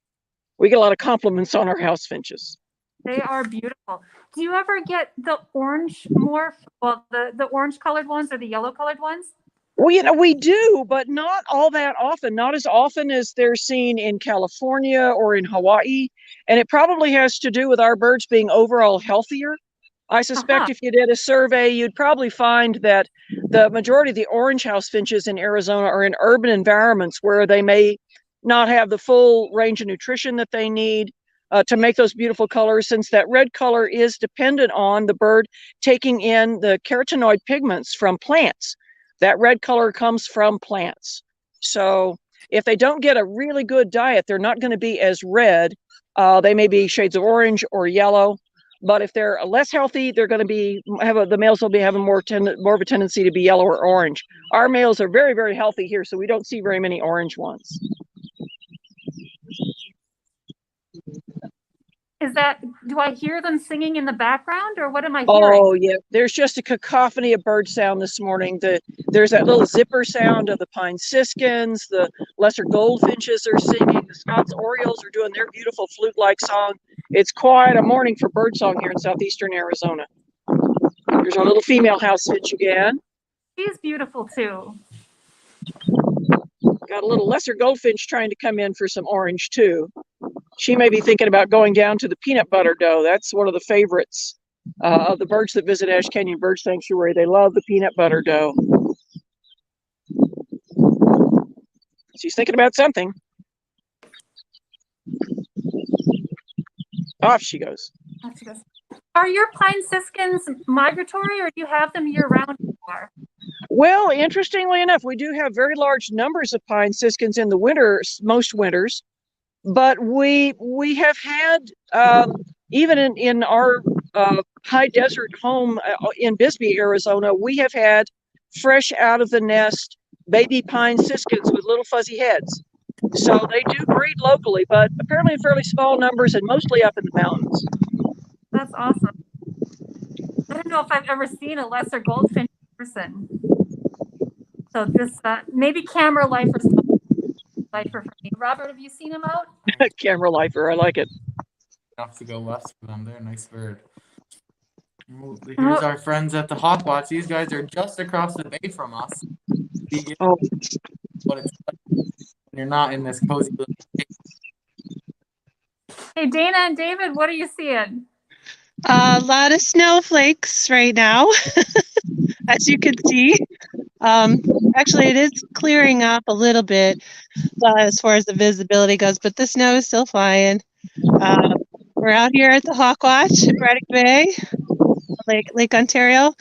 [SPEAKER 9] We get a lot of compliments on our house finches.
[SPEAKER 11] They are beautiful. Do you ever get the orange morph? Well, the orange colored ones or the yellow colored ones?
[SPEAKER 9] Well, we do, but not all that often. Not as often as they're seen in California or in Hawaii. And it probably has to do with our birds being overall healthier. I suspect if you did a survey, you'd probably find that the majority of the orange house finches in Arizona are in urban environments where they may not have the full range of nutrition that they need to make those beautiful colors, since that red color is dependent on the bird taking in the carotenoid pigments from plants. That red color comes from plants. So if they don't get a really good diet, they're not going to be as red. They may be shades of orange or yellow. But if they're less healthy, they're going to be the males will be having more of a tendency to be yellow or orange. Our males are very, very healthy here, so we don't see very many orange ones.
[SPEAKER 11] Do I hear them singing in the background, or what am I hearing?
[SPEAKER 9] Oh, yeah. There's just a cacophony of bird sound this morning. There's that little zipper sound of the pine siskins. The lesser goldfinches are singing. The Scots orioles are doing their beautiful flute-like song. It's quite a morning for birdsong here in southeastern Arizona. There's our little female house finch again.
[SPEAKER 11] She's beautiful, too.
[SPEAKER 9] Got a little lesser goldfinch trying to come in for some orange, too. She may be thinking about going down to the peanut butter doe. That's one of the favorites of the birds that visit Ash Canyon Bird Sanctuary. They love the peanut butter doe. She's thinking about something. Off she goes.
[SPEAKER 11] Are your pine siskins migratory, or do you have them year-round?
[SPEAKER 9] Well, interestingly enough, we do have very large numbers of pine siskins in the winter, most winters. But we have had, even in our high desert home in Bisbee, Arizona, we have had fresh out of the nest baby pine siskins with little fuzzy heads. So they do breed locally, but apparently in fairly small numbers and mostly up in the mountains.
[SPEAKER 11] That's awesome. I don't know if I've ever seen a lesser goldfinch in person. So this, maybe camera lifer for me. Robert, have you seen him out?
[SPEAKER 9] Camera lifer, I like it.
[SPEAKER 12] Enough to go west for them. They're a nice bird. Here's our friends at the Hawk Watch. These guys are just across the bay from us.
[SPEAKER 9] Oh,
[SPEAKER 12] What it's like when you're not in this cozy little cave.
[SPEAKER 11] Hey, Daena and David, what are you seeing?
[SPEAKER 14] A lot of snowflakes right now, as you can see. Actually, it is clearing up a little bit as far as the visibility goes, but the snow is still flying. We're out here at the Hawk Watch at Braddock Bay, Lake Ontario.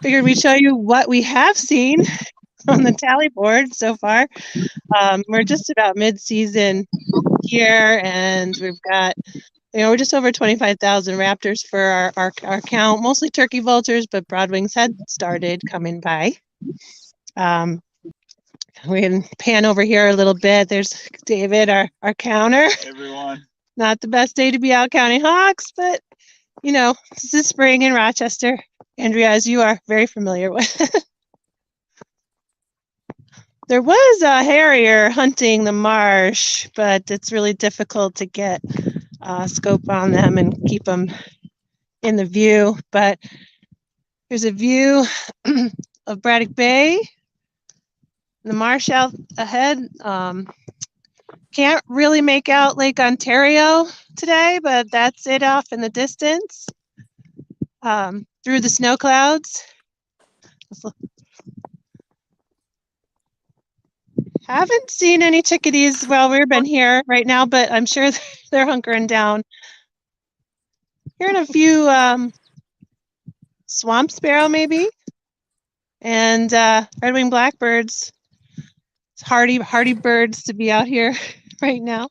[SPEAKER 14] Figured we'd show you what we have seen on the tally board so far. We're just about mid-season here, and we've got, we're just over 25,000 raptors for our count, mostly turkey vultures, but broadwings had started coming by. We can pan over here a little bit. There's David, our counter.
[SPEAKER 15] Hey, everyone. Not
[SPEAKER 14] the best day to be out counting hawks, but this is spring in Rochester. Andrea, as you are very familiar with. There was a harrier hunting the marsh, but it's really difficult to get a scope on them and keep them in the view. But here's a view of Braddock Bay, the marsh out ahead. Can't really make out Lake Ontario today, but that's it off in the distance through the snow clouds. Haven't seen any chickadees while we've been here right now, but I'm sure they're hunkering down. Hearing a few swamp sparrow maybe, and red-winged blackbirds. It's hardy birds to be out here right now.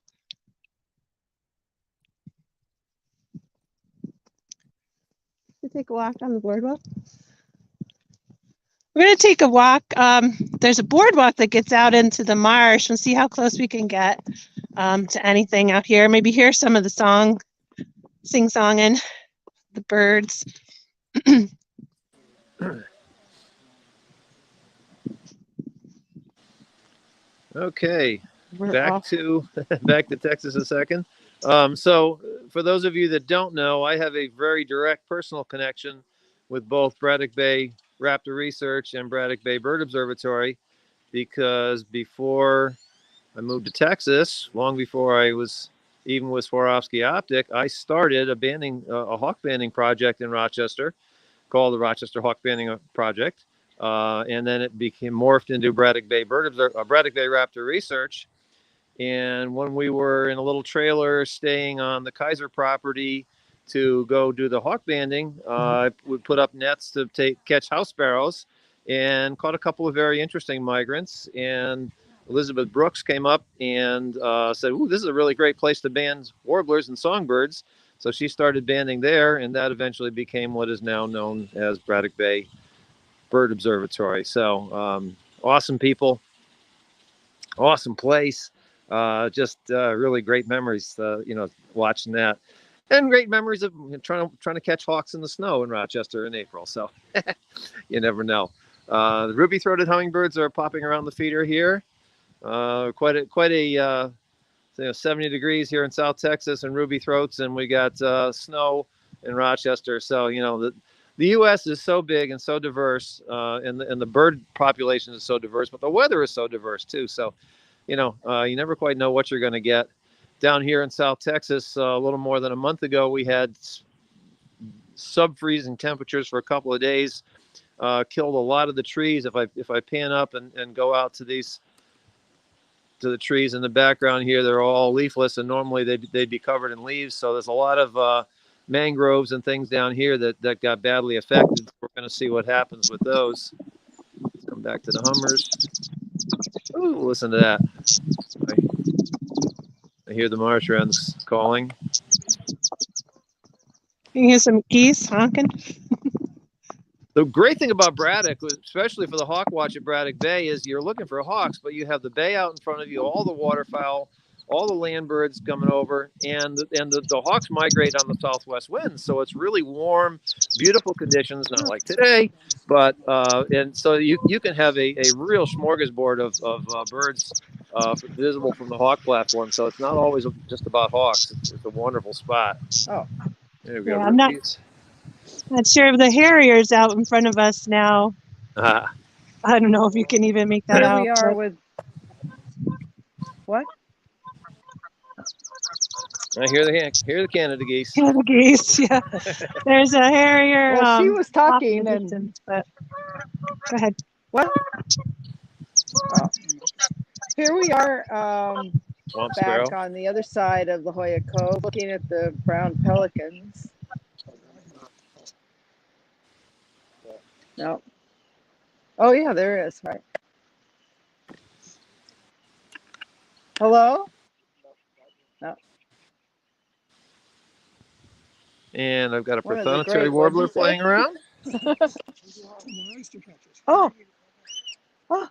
[SPEAKER 14] Take a walk on the boardwalk. We're going to take a walk. There's a boardwalk that gets out into the marsh and see how close we can get to anything out here. Maybe hear some of the sing-songing, the birds.
[SPEAKER 4] Okay, back to Texas a second. So for those of you that don't know, I have a very direct personal connection with both Braddock Bay Raptor Research and Braddock Bay Bird Observatory, because before I moved to Texas, long before I was even with Swarovski Optik, I started a hawk banding project in Rochester called the Rochester Hawk Banding Project. And then it became morphed into Braddock Bay Braddock Bay Raptor Research. And when we were in a little trailer staying on the Kaiser property to go do the hawk banding, I would put up nets to catch house sparrows, and caught a couple of very interesting migrants. And Elizabeth Brooks came up and said, "Ooh, this is a really great place to band warblers and songbirds." So she started banding there, and that eventually became what is now known as Braddock Bay Bird Observatory. So awesome people, awesome place, just really great memories, watching that, and great memories of trying to catch hawks in the snow in Rochester in April. So you never know. The ruby-throated hummingbirds are popping around the feeder here. Quite a 70 degrees here in South Texas and ruby throats, and we got snow in Rochester. So the U.S. is so big and so diverse, and the bird population is so diverse, but the weather is so diverse too. So, you never quite know what you're going to get. Down here in South Texas, a little more than a month ago, we had sub-freezing temperatures for a couple of days. Killed a lot of the trees. If I pan up and go out to the trees in the background here, they're all leafless, and normally they'd be covered in leaves. So there's a lot of mangroves and things down here that got badly affected. We're going to see what happens with those. Let's come back to the hummers. Ooh, listen to that. I hear the marsh wrens calling.
[SPEAKER 14] You can hear some geese honking.
[SPEAKER 4] The great thing about Braddock, especially for the hawk watch at Braddock Bay, is you're looking for hawks, but you have the bay out in front of you, all the waterfowl, all the land birds coming over, and the hawks migrate on the southwest winds. So it's really warm, beautiful conditions, not like today, but and so you can have a real smorgasbord of birds visible from the hawk platform. So it's not always just about hawks. It's a wonderful spot.
[SPEAKER 8] Oh,
[SPEAKER 4] there we go.
[SPEAKER 14] Yeah, I'm not sure if the Harrier's out in front of us now. I don't know if you can even make that
[SPEAKER 8] here
[SPEAKER 14] out.
[SPEAKER 8] we are with what?
[SPEAKER 4] I hear the Canada geese.
[SPEAKER 14] Canada geese, yeah. There's a Harrier.
[SPEAKER 8] Well, she was
[SPEAKER 14] off in
[SPEAKER 8] talking
[SPEAKER 14] the
[SPEAKER 8] and
[SPEAKER 14] distance, but go ahead.
[SPEAKER 8] what? Oh. Here we are
[SPEAKER 4] Swamp
[SPEAKER 8] back
[SPEAKER 4] sparrow.
[SPEAKER 8] on the other side of La Jolla Cove, looking at the brown pelicans. No. Oh yeah, there is, right. Hello? No.
[SPEAKER 4] And I've got a
[SPEAKER 8] One of the
[SPEAKER 4] Prothonotary
[SPEAKER 8] great, what'd
[SPEAKER 4] warbler
[SPEAKER 8] you say?
[SPEAKER 4] flying around.
[SPEAKER 8] Oh. Oh.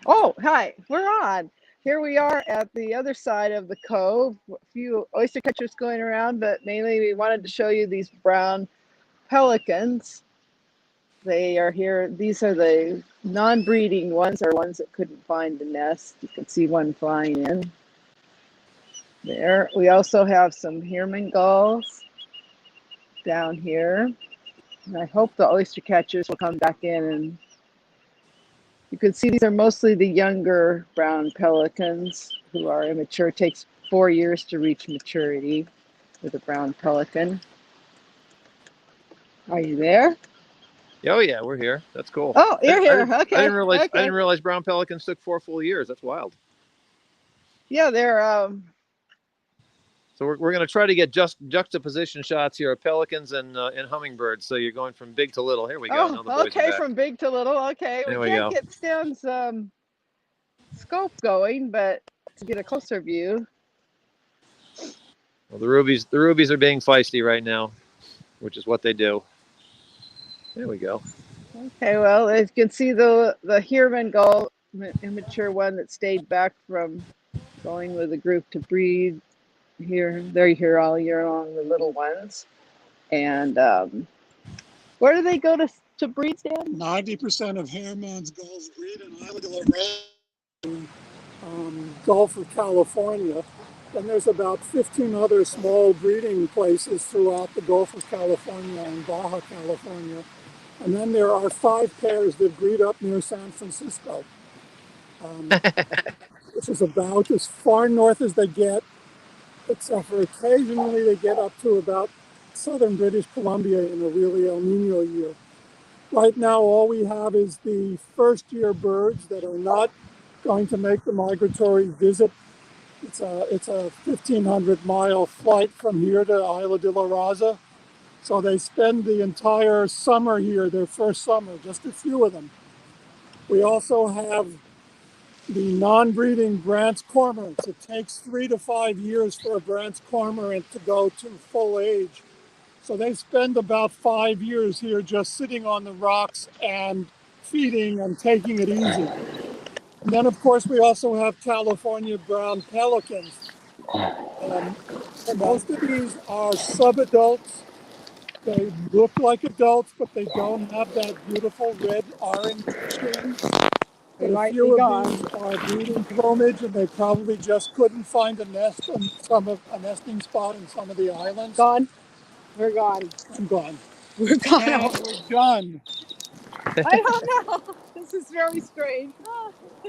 [SPEAKER 8] Oh, hi, we're on. Here we are at the other side of the cove. A few oyster catchers going around, but mainly we wanted to show you these brown pelicans. They are here. These are the non-breeding ones, or ones that couldn't find a nest. You can see one flying in there. We also have some Herman gulls down here. And I hope the oyster catchers will come back in, and you can see these are mostly the younger brown pelicans who are immature. It takes 4 years to reach maturity with a brown pelican. Are you there?
[SPEAKER 4] Oh yeah, we're here. That's cool.
[SPEAKER 8] Oh, you're here. Okay.
[SPEAKER 4] I didn't realize.
[SPEAKER 8] Okay.
[SPEAKER 4] I didn't realize brown pelicans took 4 full years. That's wild.
[SPEAKER 8] Yeah, they're
[SPEAKER 4] So we're going to try to get just juxtaposition shots here of pelicans and hummingbirds. So you're going from big to little. Here we go. Now the boys are
[SPEAKER 8] okay,
[SPEAKER 4] back.
[SPEAKER 8] from big to little. Okay,
[SPEAKER 4] There
[SPEAKER 8] we
[SPEAKER 4] we
[SPEAKER 8] can't
[SPEAKER 4] go.
[SPEAKER 8] get Stan's scope going, but to get a closer view.
[SPEAKER 4] Well, the rubies are being feisty right now, which is what they do. There we go.
[SPEAKER 8] Okay, well, as you can see, the Herman gull, immature one that stayed back from going with a group to breed. Here, they're here all year long, the little ones. And where do they go to breed, Stan?
[SPEAKER 13] 90% of Herman's gulls breed in Isla de la Rosa, Gulf of California. And there's about 15 other small breeding places throughout the Gulf of California and Baja California. And then there are 5 pairs that breed up near San Francisco, which is about as far north as they get, except for occasionally they get up to about southern British Columbia in a really El Nino year. Right now, all we have is the first-year birds that are not going to make the migratory visit. It's a 1,500-mile flight from here to Isla de la Raza. So they spend the entire summer here, their first summer, just a few of them. We also have the non-breeding Brandt's cormorants. It takes 3 to 5 years for a Brandt's cormorant to go to full age. So they spend about 5 years here just sitting on the rocks and feeding and taking it easy. And then, of course, we also have California brown pelicans. Most of these are subadults. They look like adults, but they don't have that beautiful red-orange skin. But a few of these are breeding plumage, and they probably just couldn't find a nest on a nesting spot in some of the islands.
[SPEAKER 8] Gone. We're gone.
[SPEAKER 13] I'm gone.
[SPEAKER 8] We're gone.
[SPEAKER 13] And we're done.
[SPEAKER 8] I don't know. This is very strange.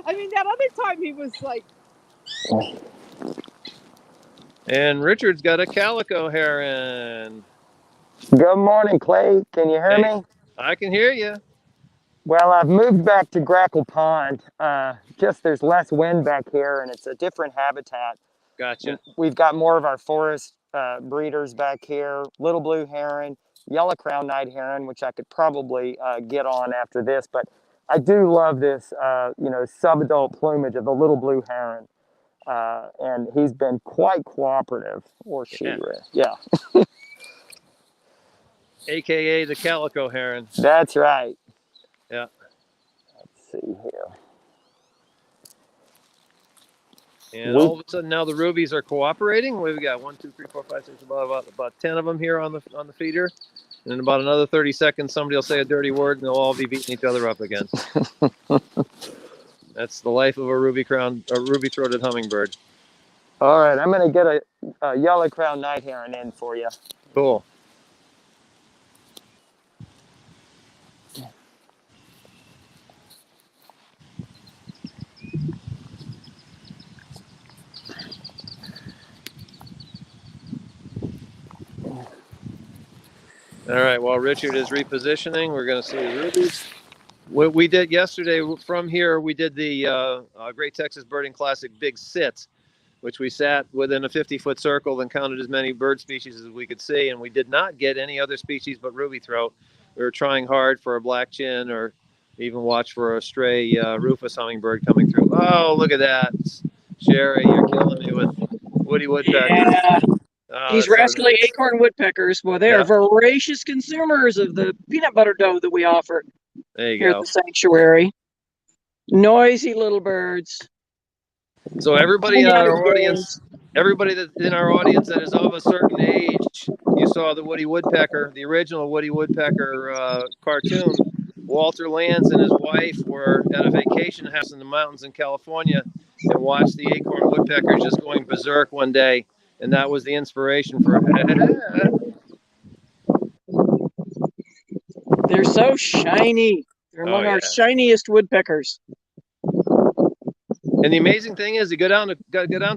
[SPEAKER 8] I mean, that other time he was like.
[SPEAKER 4] And Richard's got a calico heron.
[SPEAKER 15] Good morning, Clay. Can you hear me?
[SPEAKER 4] I can hear you.
[SPEAKER 15] Well, I've moved back to Grackle Pond. Just there's less wind back here, and it's a different habitat.
[SPEAKER 4] Gotcha.
[SPEAKER 15] We've got more of our forest breeders back here, little blue heron, yellow crown night heron, which I could probably get on after this. But I do love this, subadult plumage of the little blue heron. And he's been quite cooperative, or she, yeah.
[SPEAKER 4] AKA the calico heron.
[SPEAKER 15] That's right.
[SPEAKER 4] Yeah.
[SPEAKER 15] Let's see here.
[SPEAKER 4] And all of a sudden now the rubies are cooperating. We've got 1, 2, 3, 4, 5, 6, about 10 of them here on the feeder. And in about another 30 seconds, somebody will say a dirty word, and they'll all be beating each other up again. That's the life of a ruby-throated hummingbird.
[SPEAKER 15] All right, I'm going to get a yellow-crowned night heron in for you.
[SPEAKER 4] Cool. All right, while Richard is repositioning, we're going to see the rubies. What we did yesterday from here, we did the Great Texas Birding Classic Big Sit, which we sat within a 50-foot circle and counted as many bird species as we could see, and we did not get any other species but ruby throat. We were trying hard for a black chin or even watch for a stray rufous hummingbird coming through. Oh, look at that. Sherry, you're killing me with woody woodpecker.
[SPEAKER 9] Yeah.
[SPEAKER 4] Oh,
[SPEAKER 9] These
[SPEAKER 4] so
[SPEAKER 9] rascally
[SPEAKER 4] nice.
[SPEAKER 9] acorn woodpeckers, boy, they are voracious consumers of the peanut butter dough that we offer
[SPEAKER 4] There you
[SPEAKER 9] here
[SPEAKER 4] go.
[SPEAKER 9] at the sanctuary. Noisy little birds.
[SPEAKER 4] So everybody in our audience, everybody that in our audience that is of a certain age, you saw the Woody Woodpecker, the original Woody Woodpecker cartoon. Walter Lanz and his wife were at a vacation house in the mountains in California and watched the acorn woodpeckers just going berserk one day, and that was the inspiration for
[SPEAKER 9] They're so shiny. They're among our shiniest woodpeckers.
[SPEAKER 4] And the amazing thing is, you go down to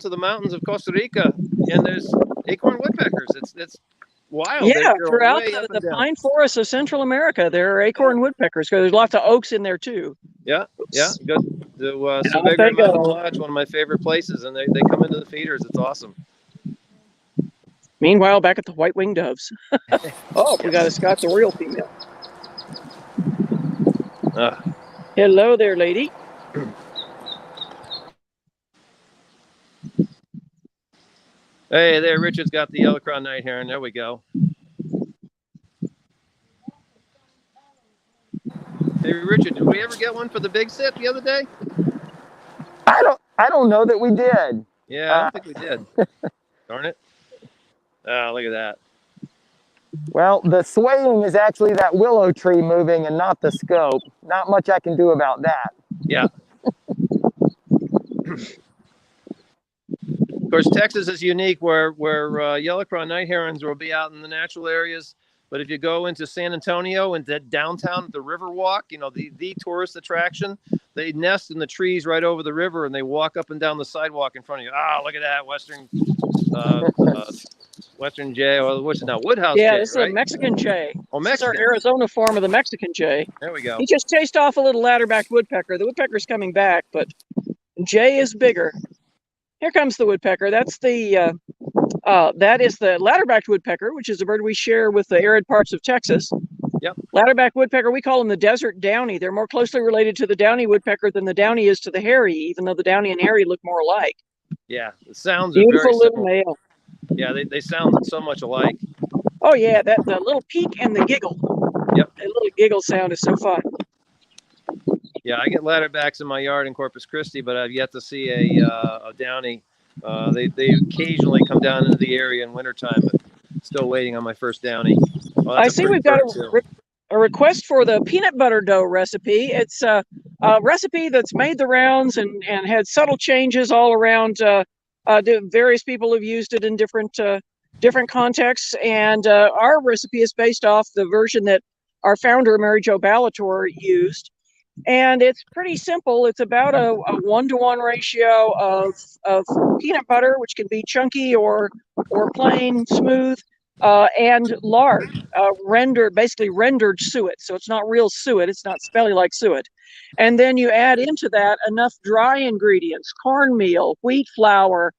[SPEAKER 4] the mountains of Costa Rica, and there's acorn woodpeckers. It's wild.
[SPEAKER 9] Yeah,
[SPEAKER 4] They're
[SPEAKER 9] throughout
[SPEAKER 4] way up
[SPEAKER 9] the
[SPEAKER 4] and down.
[SPEAKER 9] pine forests of Central America, there are acorn woodpeckers because there's lots of oaks in there too.
[SPEAKER 4] Yeah. Go to
[SPEAKER 9] off
[SPEAKER 4] Segre
[SPEAKER 9] they
[SPEAKER 4] Mountain
[SPEAKER 9] go.
[SPEAKER 4] Lodge, one of my favorite places, and they come into the feeders. It's awesome.
[SPEAKER 9] Meanwhile, back at the white-winged doves. Oh, we got a Scots Oriole female. Hello there, lady.
[SPEAKER 4] Hey there, Richard's got the yellow-crowned night heron. There we go. Hey, Richard, did we ever get one for the big sit the other day?
[SPEAKER 15] I don't know that we did.
[SPEAKER 4] Yeah, I don't think we did. Darn it. Oh, look at that.
[SPEAKER 15] Well, the swaying is actually that willow tree moving and not the scope. Not much I can do about that.
[SPEAKER 4] Yeah. Of course, Texas is unique where yellow-crowned night herons will be out in the natural areas. But if you go into San Antonio and downtown, the Riverwalk, you know, the tourist attraction, they nest in the trees right over the river and they walk up and down the sidewalk in front of you. Ah, look at that Western jay, or what's it now? Woodhouse
[SPEAKER 9] yeah,
[SPEAKER 4] jay,
[SPEAKER 9] this is
[SPEAKER 4] right?
[SPEAKER 9] a Mexican jay.
[SPEAKER 4] Oh,
[SPEAKER 9] This is our
[SPEAKER 4] Mexican.
[SPEAKER 9] Arizona form of the Mexican jay.
[SPEAKER 4] There we go.
[SPEAKER 9] He just chased off a little ladder-backed woodpecker. The woodpecker's coming back, but jay is bigger. Here comes the woodpecker. That's the that is the ladder-backed woodpecker, which is a bird we share with the arid parts of Texas.
[SPEAKER 4] Yep.
[SPEAKER 9] Ladder-backed woodpecker, we call them the desert downy. They're more closely related to the downy woodpecker than the downy is to the hairy, even though the downy and hairy look more alike.
[SPEAKER 4] Yeah, the sounds are
[SPEAKER 9] Beautiful
[SPEAKER 4] very
[SPEAKER 9] little
[SPEAKER 4] similar.
[SPEAKER 9] male.
[SPEAKER 4] Yeah, they sound so much alike.
[SPEAKER 9] Oh yeah, the little peak and the giggle.
[SPEAKER 4] Yep.
[SPEAKER 9] That little giggle sound is so fun.
[SPEAKER 4] Yeah, I get ladderbacks in my yard in Corpus Christi, but I've yet to see a downy. They occasionally come down into the area in wintertime, but still waiting on my first downy. Well,
[SPEAKER 9] I see we've got a request for the peanut butter dough recipe. It's a recipe that's made the rounds and had subtle changes all around. Various people have used it in different contexts, and our recipe is based off the version that our founder, Mary Jo Ballator, used. And it's pretty simple. It's about a 1-to-1 ratio of peanut butter, which can be chunky or plain smooth, and lard, basically rendered suet. So it's not real suet. It's not smelly like suet. And then you add into that enough dry ingredients, cornmeal, wheat flour.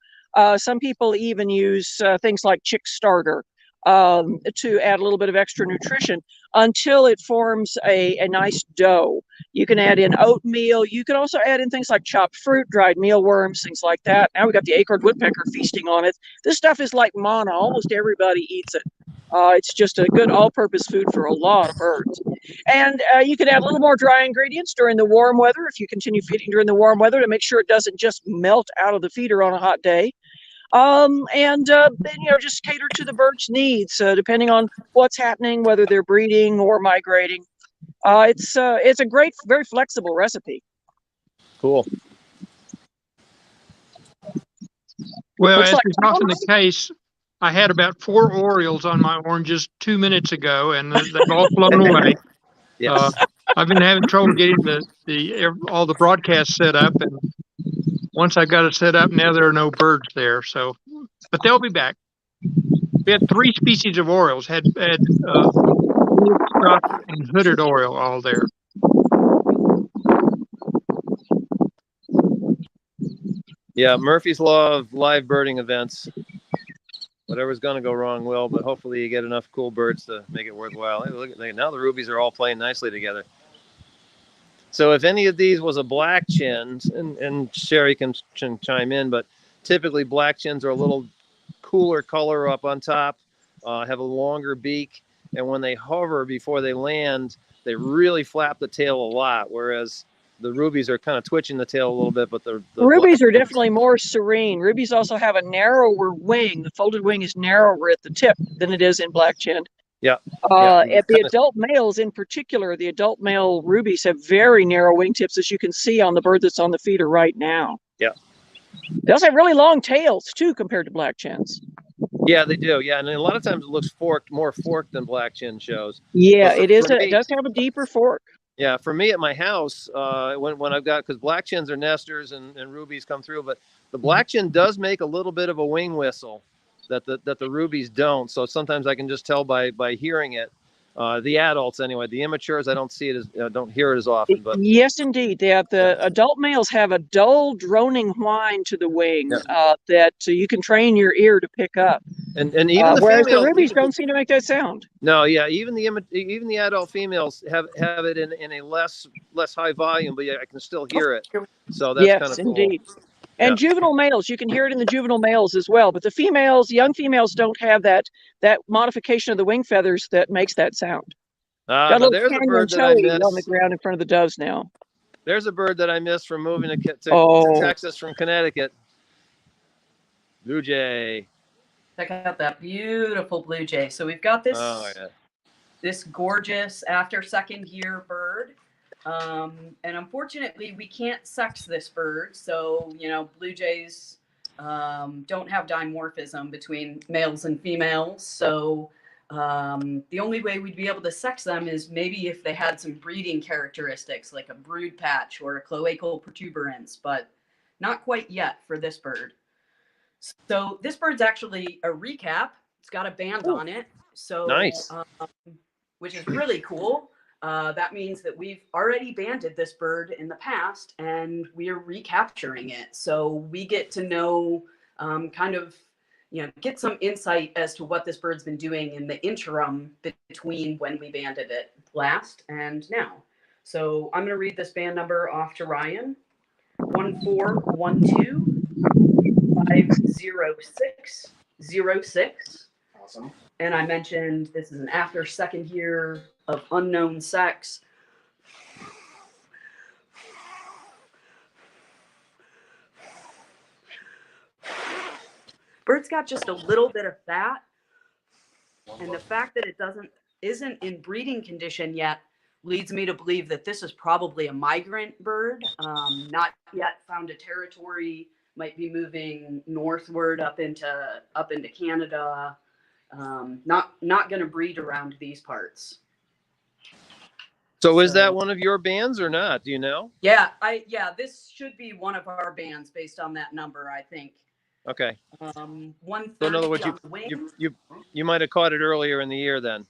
[SPEAKER 9] Some people even use things like chick starter to add a little bit of extra nutrition until it forms a nice dough. You can add in oatmeal. You can also add in things like chopped fruit, dried mealworms, things like that. Now we got the acorn woodpecker feasting on it. This stuff is like manna. Almost everybody eats it. It's just a good all-purpose food for a lot of birds. And you can add a little more dry ingredients during the warm weather if you continue feeding during the warm weather to make sure it doesn't just melt out of the feeder on a hot day. Then, just cater to the bird's needs depending on what's happening, whether they're breeding or migrating. It's a great, very flexible recipe.
[SPEAKER 4] Cool.
[SPEAKER 16] Well,
[SPEAKER 9] Looks
[SPEAKER 16] as
[SPEAKER 9] like
[SPEAKER 16] is often the case, I had about 4 Orioles on my oranges 2 minutes ago, and they've all flown away.
[SPEAKER 4] Yes.
[SPEAKER 16] I've been having trouble getting all the broadcasts set up, and once I got it set up, now there are no birds there. So, but they'll be back. We had 3 species of Orioles. Had struck and hooded Oriole all there.
[SPEAKER 4] Yeah, Murphy's Law of live birding events. Whatever's going to go wrong will, but hopefully you get enough cool birds to make it worthwhile. Hey, look at now the rubies are all playing nicely together. So if any of these was a black chin, and Sherry can chime in, but typically black chins are a little cooler color up on top, have a longer beak, and when they hover before they land, they really flap the tail a lot, whereas the rubies are kind of twitching the tail a little bit, but the
[SPEAKER 9] rubies are definitely more serene. Rubies also have a narrower wing. The folded wing is narrower at the tip than it is in black chin.
[SPEAKER 4] Yeah.
[SPEAKER 9] At the adult males in particular, the adult male rubies have very narrow wingtips, as you can see on the bird that's on the feeder right now.
[SPEAKER 4] Yeah.
[SPEAKER 9] They also have really long tails too, compared to black chins.
[SPEAKER 4] Yeah, they do. Yeah, and a lot of times it looks more forked than black chin shows.
[SPEAKER 9] Yeah, it does have a deeper fork.
[SPEAKER 4] Yeah, for me at my house, when I've got, because black chins are nesters and rubies come through, but the black chin does make a little bit of a wing whistle that the rubies don't. So sometimes I can just tell by hearing it. The adults anyway. The immatures, I don't see it as don't hear it as often. But
[SPEAKER 9] yes, indeed, the adult males have a dull droning whine to the wing that you can train your ear to pick up.
[SPEAKER 4] And even the
[SPEAKER 9] whereas
[SPEAKER 4] females,
[SPEAKER 9] the rubies don't seem to make that sound.
[SPEAKER 4] No, yeah, even the adult females have it in a less high volume, but yeah, I can still hear it. So that's kind of cool.
[SPEAKER 9] Indeed. And juvenile males, you can hear it in the juvenile males as well. But the females, young females, don't have that modification of the wing feathers that makes that sound. Got a little
[SPEAKER 4] there's a
[SPEAKER 9] canyon
[SPEAKER 4] bird that I
[SPEAKER 9] toey
[SPEAKER 4] missed
[SPEAKER 9] on the ground in front of the doves now.
[SPEAKER 4] There's a bird that I missed from moving to Texas from Connecticut. Blue jay.
[SPEAKER 6] Check out that beautiful blue jay. So we've got this this gorgeous after second year bird. And unfortunately, we can't sex this bird. So, blue jays don't have dimorphism between males and females. So the only way we'd be able to sex them is maybe if they had some breeding characteristics like a brood patch or a cloacal protuberance, but not quite yet for this bird. So this bird's actually a recap. It's got a band on it. So
[SPEAKER 4] nice.
[SPEAKER 6] Which is really cool. That means that we've already banded this bird in the past and we are recapturing it. So we get to know, get some insight as to what this bird's been doing in the interim between when we banded it last and now. So I'm going to read this band number off to Ryan. 141250606.
[SPEAKER 10] Awesome.
[SPEAKER 6] And I mentioned this is an after second year of unknown sex. Bird's got just a little bit of fat, and the fact that it isn't in breeding condition yet leads me to believe that this is probably a migrant bird, not yet found a territory, might be moving northward up into Canada. Not going to breed around these parts.
[SPEAKER 4] So is that one of your bands or not? Do you know?
[SPEAKER 6] Yeah, this should be one of our bands based on that number, I think.
[SPEAKER 4] Okay.
[SPEAKER 6] 130
[SPEAKER 4] so in other words, you might have caught it earlier in the year then.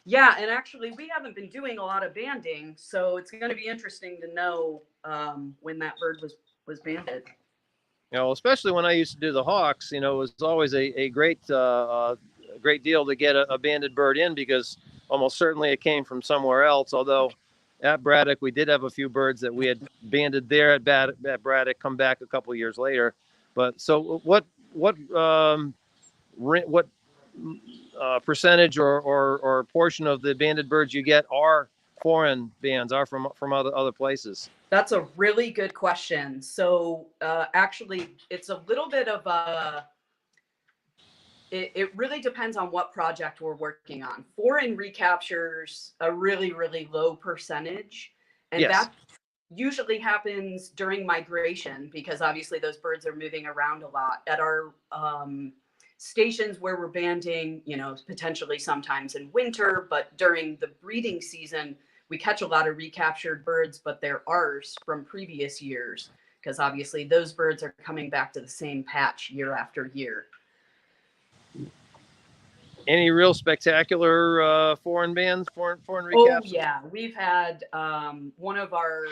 [SPEAKER 6] Yeah, and actually we haven't been doing a lot of banding, so it's going to be interesting to know when that bird was banded.
[SPEAKER 4] Especially when I used to do the hawks, it was always a great deal to get a banded bird in because almost certainly it came from somewhere else. Although at Braddock, we did have a few birds that we had banded there at Braddock come back a couple of years later. But so what percentage or portion of the banded birds you get are foreign bands, are from other places?
[SPEAKER 6] That's a really good question. So actually, it's a little bit of a, it really depends on what project we're working on. Foreign recaptures a really, really low percentage. And
[SPEAKER 4] yes.
[SPEAKER 6] that usually happens during migration because obviously those birds are moving around a lot. At our stations where we're banding, you know, potentially sometimes in winter, but during the breeding season, we catch a lot of recaptured birds, but they're ours from previous years because obviously those birds are coming back to the same patch year after year.
[SPEAKER 4] Any real spectacular foreign bands, foreign recaps?
[SPEAKER 6] Oh yeah, we've had one of our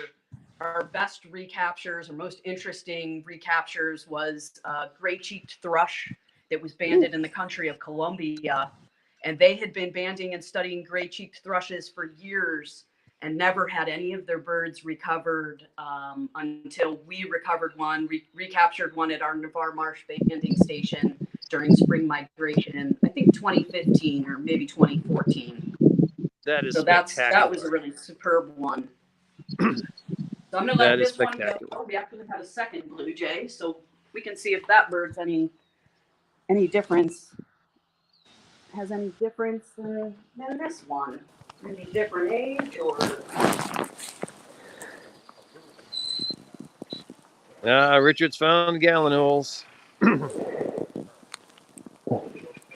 [SPEAKER 6] best recaptures or most interesting recaptures was gray-cheeked thrush that was banded in the country of Colombia, and they had been banding and studying gray-cheeked thrushes for years and never had any of their birds recovered until we recovered one, recaptured one at our Navarre Marsh banding station during spring migration in, I think, 2015 or maybe 2014.
[SPEAKER 4] That is
[SPEAKER 6] so that was a really superb one. So I'm gonna let this one go. We actually have a second blue jay, so we can see if that bird's any difference. Has any difference than this one? Maybe different age or.
[SPEAKER 4] Richard's found gallinules.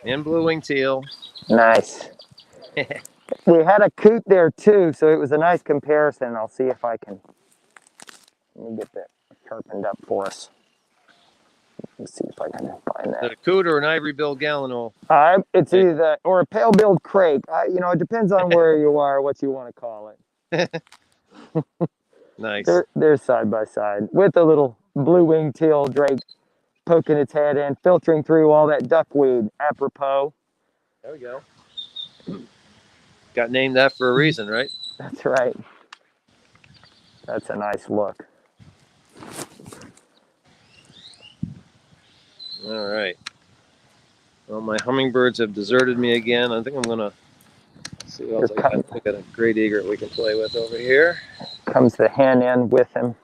[SPEAKER 4] And blue-winged teal.
[SPEAKER 15] Nice. We had a coot there too, so it was a nice comparison. I'll see if I can. Let me get that sharpened up for us. Let's see if I can find that.
[SPEAKER 4] Is it a coot or an ivory-billed gallinule?
[SPEAKER 15] It's either that or a pale-billed crake. You know, it depends on where you are, what you want to call it.
[SPEAKER 4] Nice.
[SPEAKER 15] They're side by side with a little blue-winged teal drake poking its head in, filtering through all that duckweed. Apropos.
[SPEAKER 4] There we go. Got named that for a reason, right?
[SPEAKER 15] That's right. That's a nice look.
[SPEAKER 4] All right. Well, my hummingbirds have deserted me again. I think I'm gonna see what else I got. I got a great egret we can play with over here.
[SPEAKER 15] Comes the hen in with him.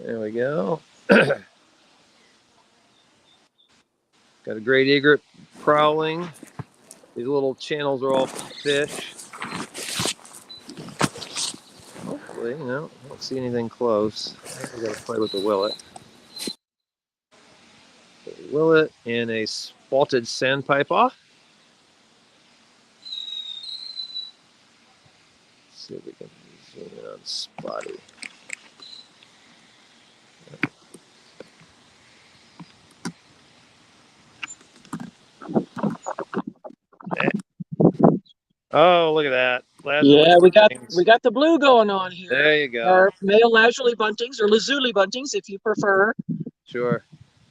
[SPEAKER 4] There we go. Got a great egret prowling. These little channels are all fish. Hopefully, no, I don't see anything close. I gotta play with the willet. The willet and a spotted sandpiper. Let's see if we can zoom in on Spotty. Oh, look at that.
[SPEAKER 9] Yeah, we got the blue going on here.
[SPEAKER 4] There you go.
[SPEAKER 9] Our male lazuli buntings, or lazuli buntings, if you prefer.
[SPEAKER 4] Sure.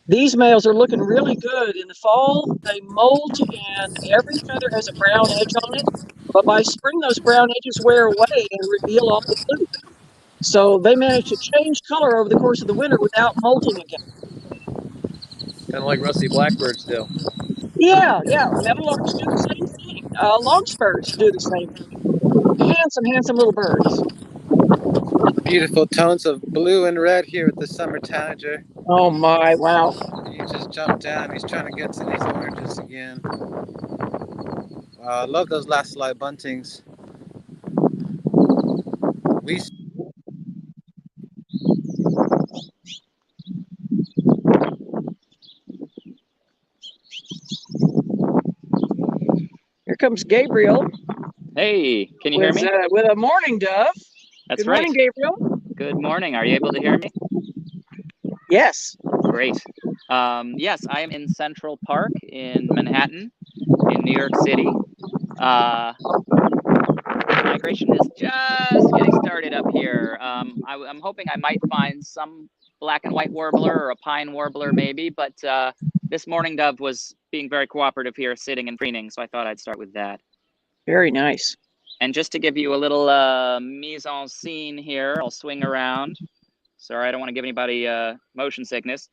[SPEAKER 9] These males are looking really good. In the fall, they molt and every feather has a brown edge on it. But by spring, those brown edges wear away and reveal all the blue. So they manage to change color over the course of the winter without molting again.
[SPEAKER 4] Kind of like rusty blackbirds do.
[SPEAKER 9] Yeah. Meadowlarks do the same thing. Longspurs do the same thing. Handsome little birds.
[SPEAKER 3] Beautiful tones of blue and red here with the summer tanager.
[SPEAKER 9] Oh my, wow.
[SPEAKER 3] He just jumped down. He's trying to get to these oranges again. Wow, I love those last light buntings.
[SPEAKER 9] Here comes Gabriel.
[SPEAKER 17] Hey, can you hear me?
[SPEAKER 9] With a mourning dove.
[SPEAKER 17] That's
[SPEAKER 9] Good morning, Gabriel.
[SPEAKER 17] Good morning. Are you able to hear me?
[SPEAKER 9] Yes.
[SPEAKER 17] Great. Yes, I am in Central Park in Manhattan, in New York City. Migration is just getting started up here. I'm hoping I might find some black and white warbler or a pine warbler maybe, but this mourning dove was being very cooperative here, sitting and preening, so I thought I'd start with that.
[SPEAKER 9] Very nice.
[SPEAKER 17] And just to give you a little mise en scene here, I'll swing around. Sorry, I don't want to give anybody motion sickness.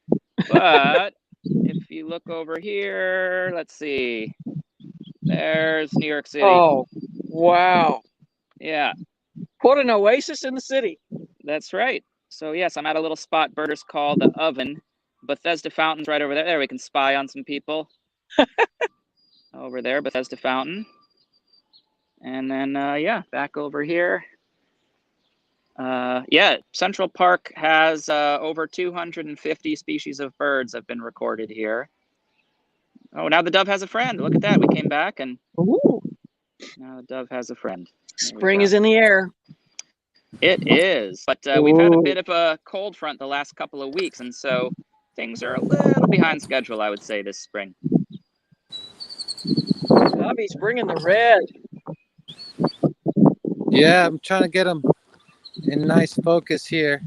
[SPEAKER 17] But if you look over here, let's see. There's New York City.
[SPEAKER 9] Oh, wow.
[SPEAKER 17] Yeah.
[SPEAKER 9] What an oasis in the city.
[SPEAKER 17] That's right. So yes, I'm at a little spot birders call the Oven. Bethesda Fountain's right over there. There, we can spy on some people. Over there, Bethesda Fountain. And then, yeah, back over here. Yeah, Central Park has over 250 species of birds have been recorded here. Oh, now the dove has a friend. Look at that. We came back and
[SPEAKER 9] Ooh.
[SPEAKER 17] Now the dove has a friend.
[SPEAKER 9] Spring is in the air.
[SPEAKER 17] It is, but we've had a bit of a cold front the last couple of weeks, and so things are a little behind schedule, I would say, this spring.
[SPEAKER 9] Bobby's bringing the red.
[SPEAKER 3] Yeah, I'm trying to get him in nice focus here.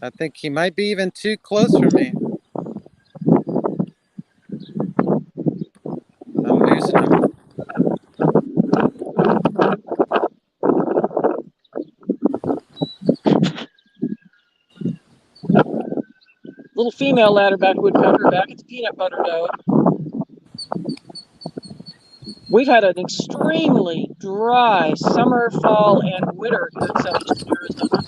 [SPEAKER 3] I think he might be even too close for me. I'm losing him.
[SPEAKER 9] Little female ladderback woodpecker back at the peanut butter dough. We've had an extremely dry summer, fall, and winter here in southeastern Arizona.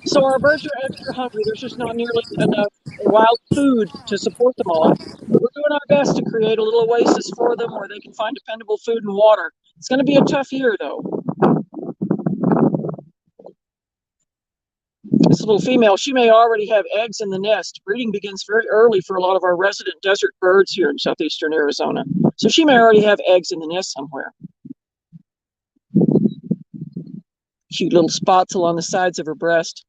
[SPEAKER 9] So our birds are extra hungry. There's just not nearly enough wild food to support them all. But we're doing our best to create a little oasis for them where they can find dependable food and water. It's going to be a tough year, though. This little female, she may already have eggs in the nest. Breeding begins very early for a lot of our resident desert birds here in southeastern Arizona. So she may already have eggs in the nest somewhere. Cute little spots along the sides of her breast.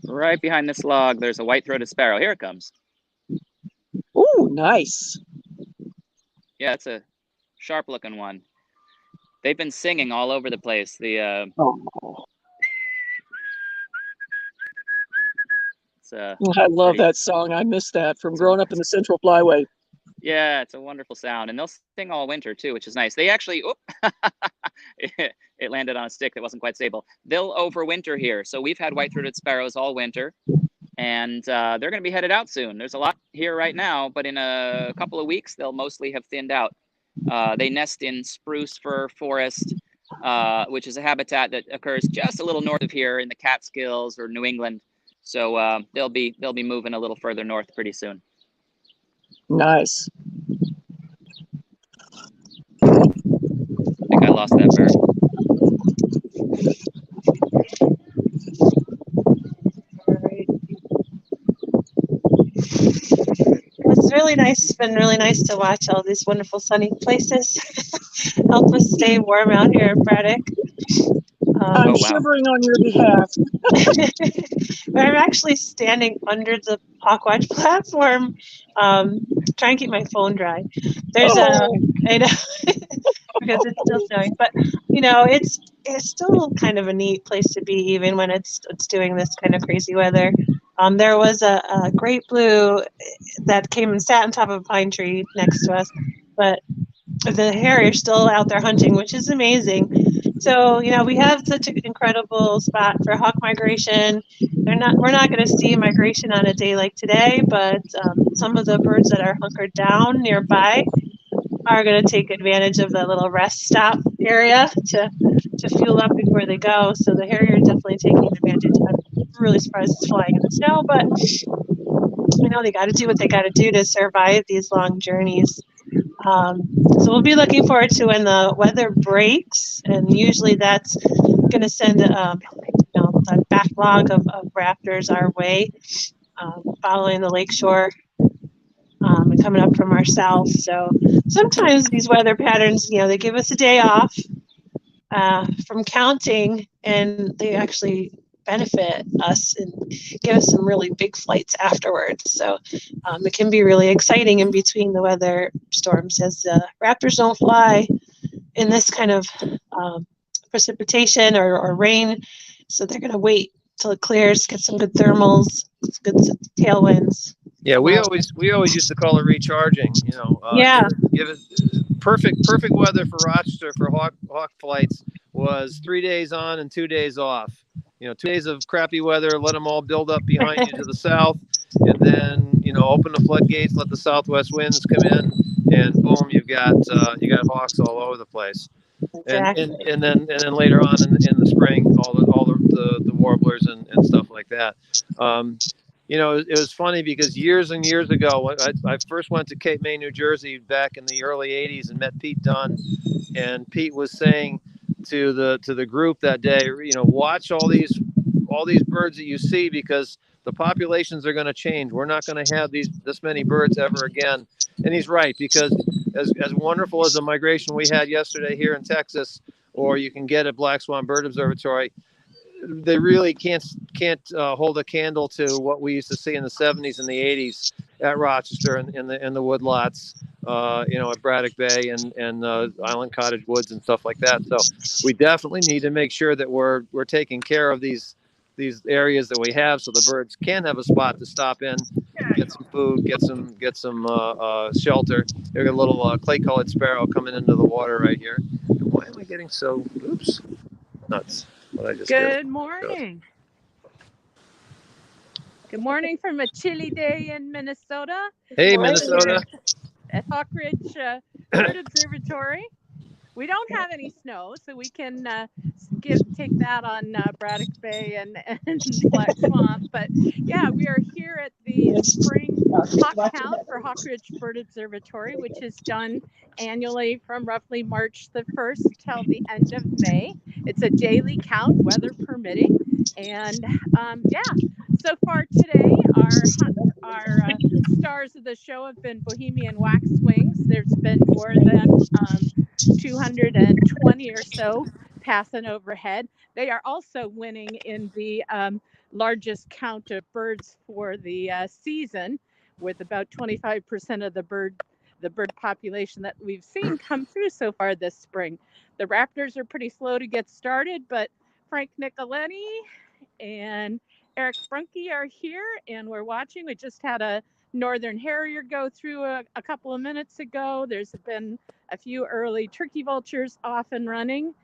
[SPEAKER 17] Right behind this log, there's a white-throated sparrow. Here it comes.
[SPEAKER 9] Ooh, nice.
[SPEAKER 17] Yeah, it's a sharp-looking one. They've been singing all over the place. The
[SPEAKER 9] I love that song. I miss that from growing up in the Central Flyway.
[SPEAKER 17] Yeah, it's a wonderful sound, and they'll sing all winter too, which is nice. They actually, it landed on a stick that wasn't quite stable. They'll overwinter here, so we've had white-throated sparrows all winter, and they're going to be headed out soon. There's a lot here right now, but in a couple of weeks, they'll mostly have thinned out. They nest in spruce fir forest, which is a habitat that occurs just a little north of here in the Catskills or New England. So they'll be moving a little further north pretty soon.
[SPEAKER 9] Nice.
[SPEAKER 17] I think I lost that bird.
[SPEAKER 14] It's really nice. It's been really nice to watch all these wonderful sunny places. Help us stay warm out here in Braddock.
[SPEAKER 9] I'm shivering on your behalf.
[SPEAKER 14] I'm actually standing under the Hawkwatch platform, trying to keep my phone dry. There's I know, because it's still snowing, but you know, it's still kind of a neat place to be, even when it's doing this kind of crazy weather. There was a great blue that came and sat on top of a pine tree next to us, but the hare are still out there hunting, which is amazing. So, you know, we have such an incredible spot for hawk migration. We're not going to see migration on a day like today, but some of the birds that are hunkered down nearby are going to take advantage of the little rest stop area to fuel up before they go. So the harrier definitely taking advantage. I'm really surprised it's flying in the snow, but you know, they got to do what they got to do to survive these long journeys. So we'll be looking forward to when the weather breaks, and usually that's going to send a backlog of raptors our way, following the lakeshore and coming up from our south. So sometimes these weather patterns, you know, they give us a day off from counting, and they actually benefit us and give us some really big flights afterwards. So it can be really exciting in between the weather storms, as raptors don't fly in this kind of precipitation or rain. So they're going to wait till it clears, get some good thermals, good tailwinds,
[SPEAKER 4] Yeah, we always used to call it recharging. You know,
[SPEAKER 14] Yeah.
[SPEAKER 4] give it perfect weather for Rochester for hawk flights was 3 days on and 2 days off. You know, 2 days of crappy weather, let them all build up behind you to the south, and then open the floodgates, let the southwest winds come in, and boom, you got hawks all over the place.
[SPEAKER 14] Exactly.
[SPEAKER 4] And then later on in the spring, all the warblers and stuff like that. It was funny because years and years ago, I first went to Cape May, New Jersey back in the early '80s and met Pete Dunn, and Pete was saying to the group that day, watch all these birds that you see because the populations are going to change. We're not going to have this many birds ever again. And he's right, because as wonderful as the migration we had yesterday here in Texas, or you can get at Black Swan Bird Observatory, they really can't hold a candle to what we used to see in the 70s and the 80s at Rochester and in the woodlots, at Braddock Bay and Island Cottage Woods and stuff like that. So we definitely need to make sure that we're taking care of these areas that we have, so the birds can have a spot to stop in, get some food, get some shelter. There's a little clay-colored sparrow coming into the water right here. Why am I getting so? Oops, nuts. What I just
[SPEAKER 18] Good morning. Good morning from a chilly day in Minnesota.
[SPEAKER 4] Hey, Minnesota.
[SPEAKER 18] At Hawk Ridge Bird Observatory. We don't have any snow, so we can take that on Braddock Bay and Black Swamp. But yeah, we are here at the spring hawk count for Hawk Ridge Bird Observatory, which is done annually from roughly March the 1st till the end of May. It's a daily count, weather permitting. And so far today, our stars of the show have been Bohemian waxwings. There's been more than 220 or so passing overhead. They are also winning in the largest count of birds for the season, with about 25% of the bird population that we've seen come through so far this spring. The raptors are pretty slow to get started, but Frank Nicoletti and Eric Brunke are here, and we're watching. We just had a northern harrier go through a couple of minutes ago. There's been a few early turkey vultures off and running,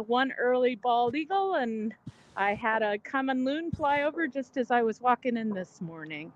[SPEAKER 18] one early bald eagle, and I had a common loon fly over just as I was walking in this morning.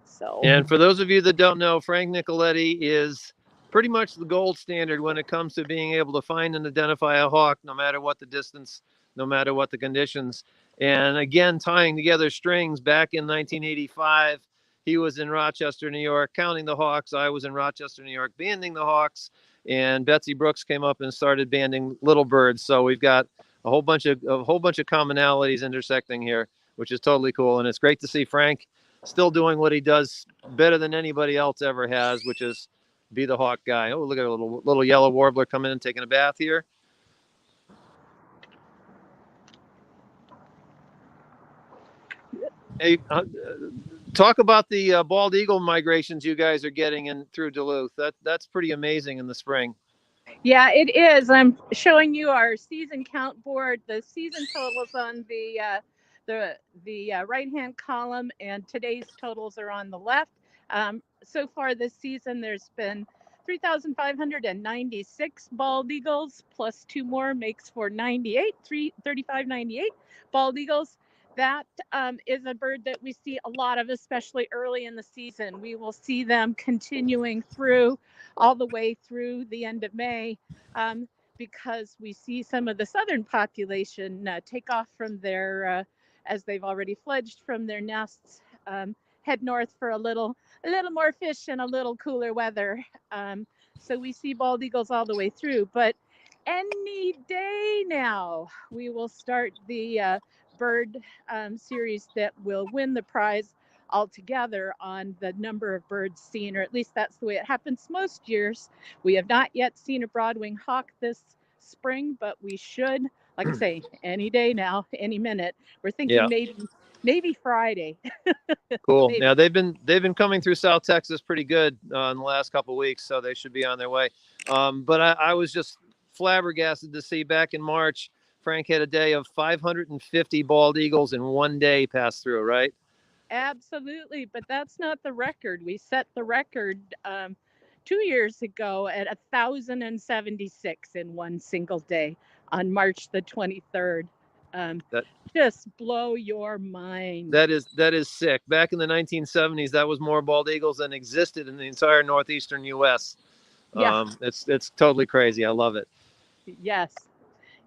[SPEAKER 18] So,
[SPEAKER 4] and for those of you that don't know, Frank Nicoletti is pretty much the gold standard when it comes to being able to find and identify a hawk, no matter what the distance, no matter what the conditions. And again, tying together strings back in 1985, he was in Rochester, New York, counting the hawks. I was in Rochester, New York, banding the hawks. And Betsy Brooks came up and started banding little birds. So we've got a whole bunch of commonalities intersecting here, which is totally cool. And it's great to see Frank still doing what he does better than anybody else ever has, which is be the hawk guy. Oh, look at a little yellow warbler coming in, taking a bath here. Hey, talk about the bald eagle migrations you guys are getting in through Duluth. That's pretty amazing in the spring.
[SPEAKER 18] Yeah, it is. I'm showing you our season count board. The season totals on the right-hand column, and today's totals are on the left. So far this season, there's been 3,596 bald eagles, plus 2 more makes for 3,598 bald eagles. That is a bird that we see a lot of, especially early in the season. We will see them continuing through all the way through the end of May, because we see some of the southern population take off from their, as they've already fledged from their nests, head north for a little more fish and a little cooler weather. So we see bald eagles all the way through. But any day now, we will start the bird series that will win the prize altogether on the number of birds seen, or at least that's the way it happens most years. We have not yet seen a broadwing hawk this spring, but we should, like I say, any day now, any minute. We're thinking maybe Friday.
[SPEAKER 4] Cool.
[SPEAKER 18] Maybe.
[SPEAKER 4] Now they've been coming through South Texas pretty good in the last couple of weeks, so they should be on their way. But I was just flabbergasted to see back in March, Frank had a day of 550 bald eagles in one day pass through, right?
[SPEAKER 18] Absolutely, but that's not the record. We set the record 2 years ago at 1,076 in one single day on March the 23rd.
[SPEAKER 4] That
[SPEAKER 18] Just blow your mind.
[SPEAKER 4] that is sick. Back in the 1970s, that was more bald eagles than existed in the entire northeastern U.S.
[SPEAKER 18] Yeah.
[SPEAKER 4] It's totally crazy. I love it.
[SPEAKER 18] Yes.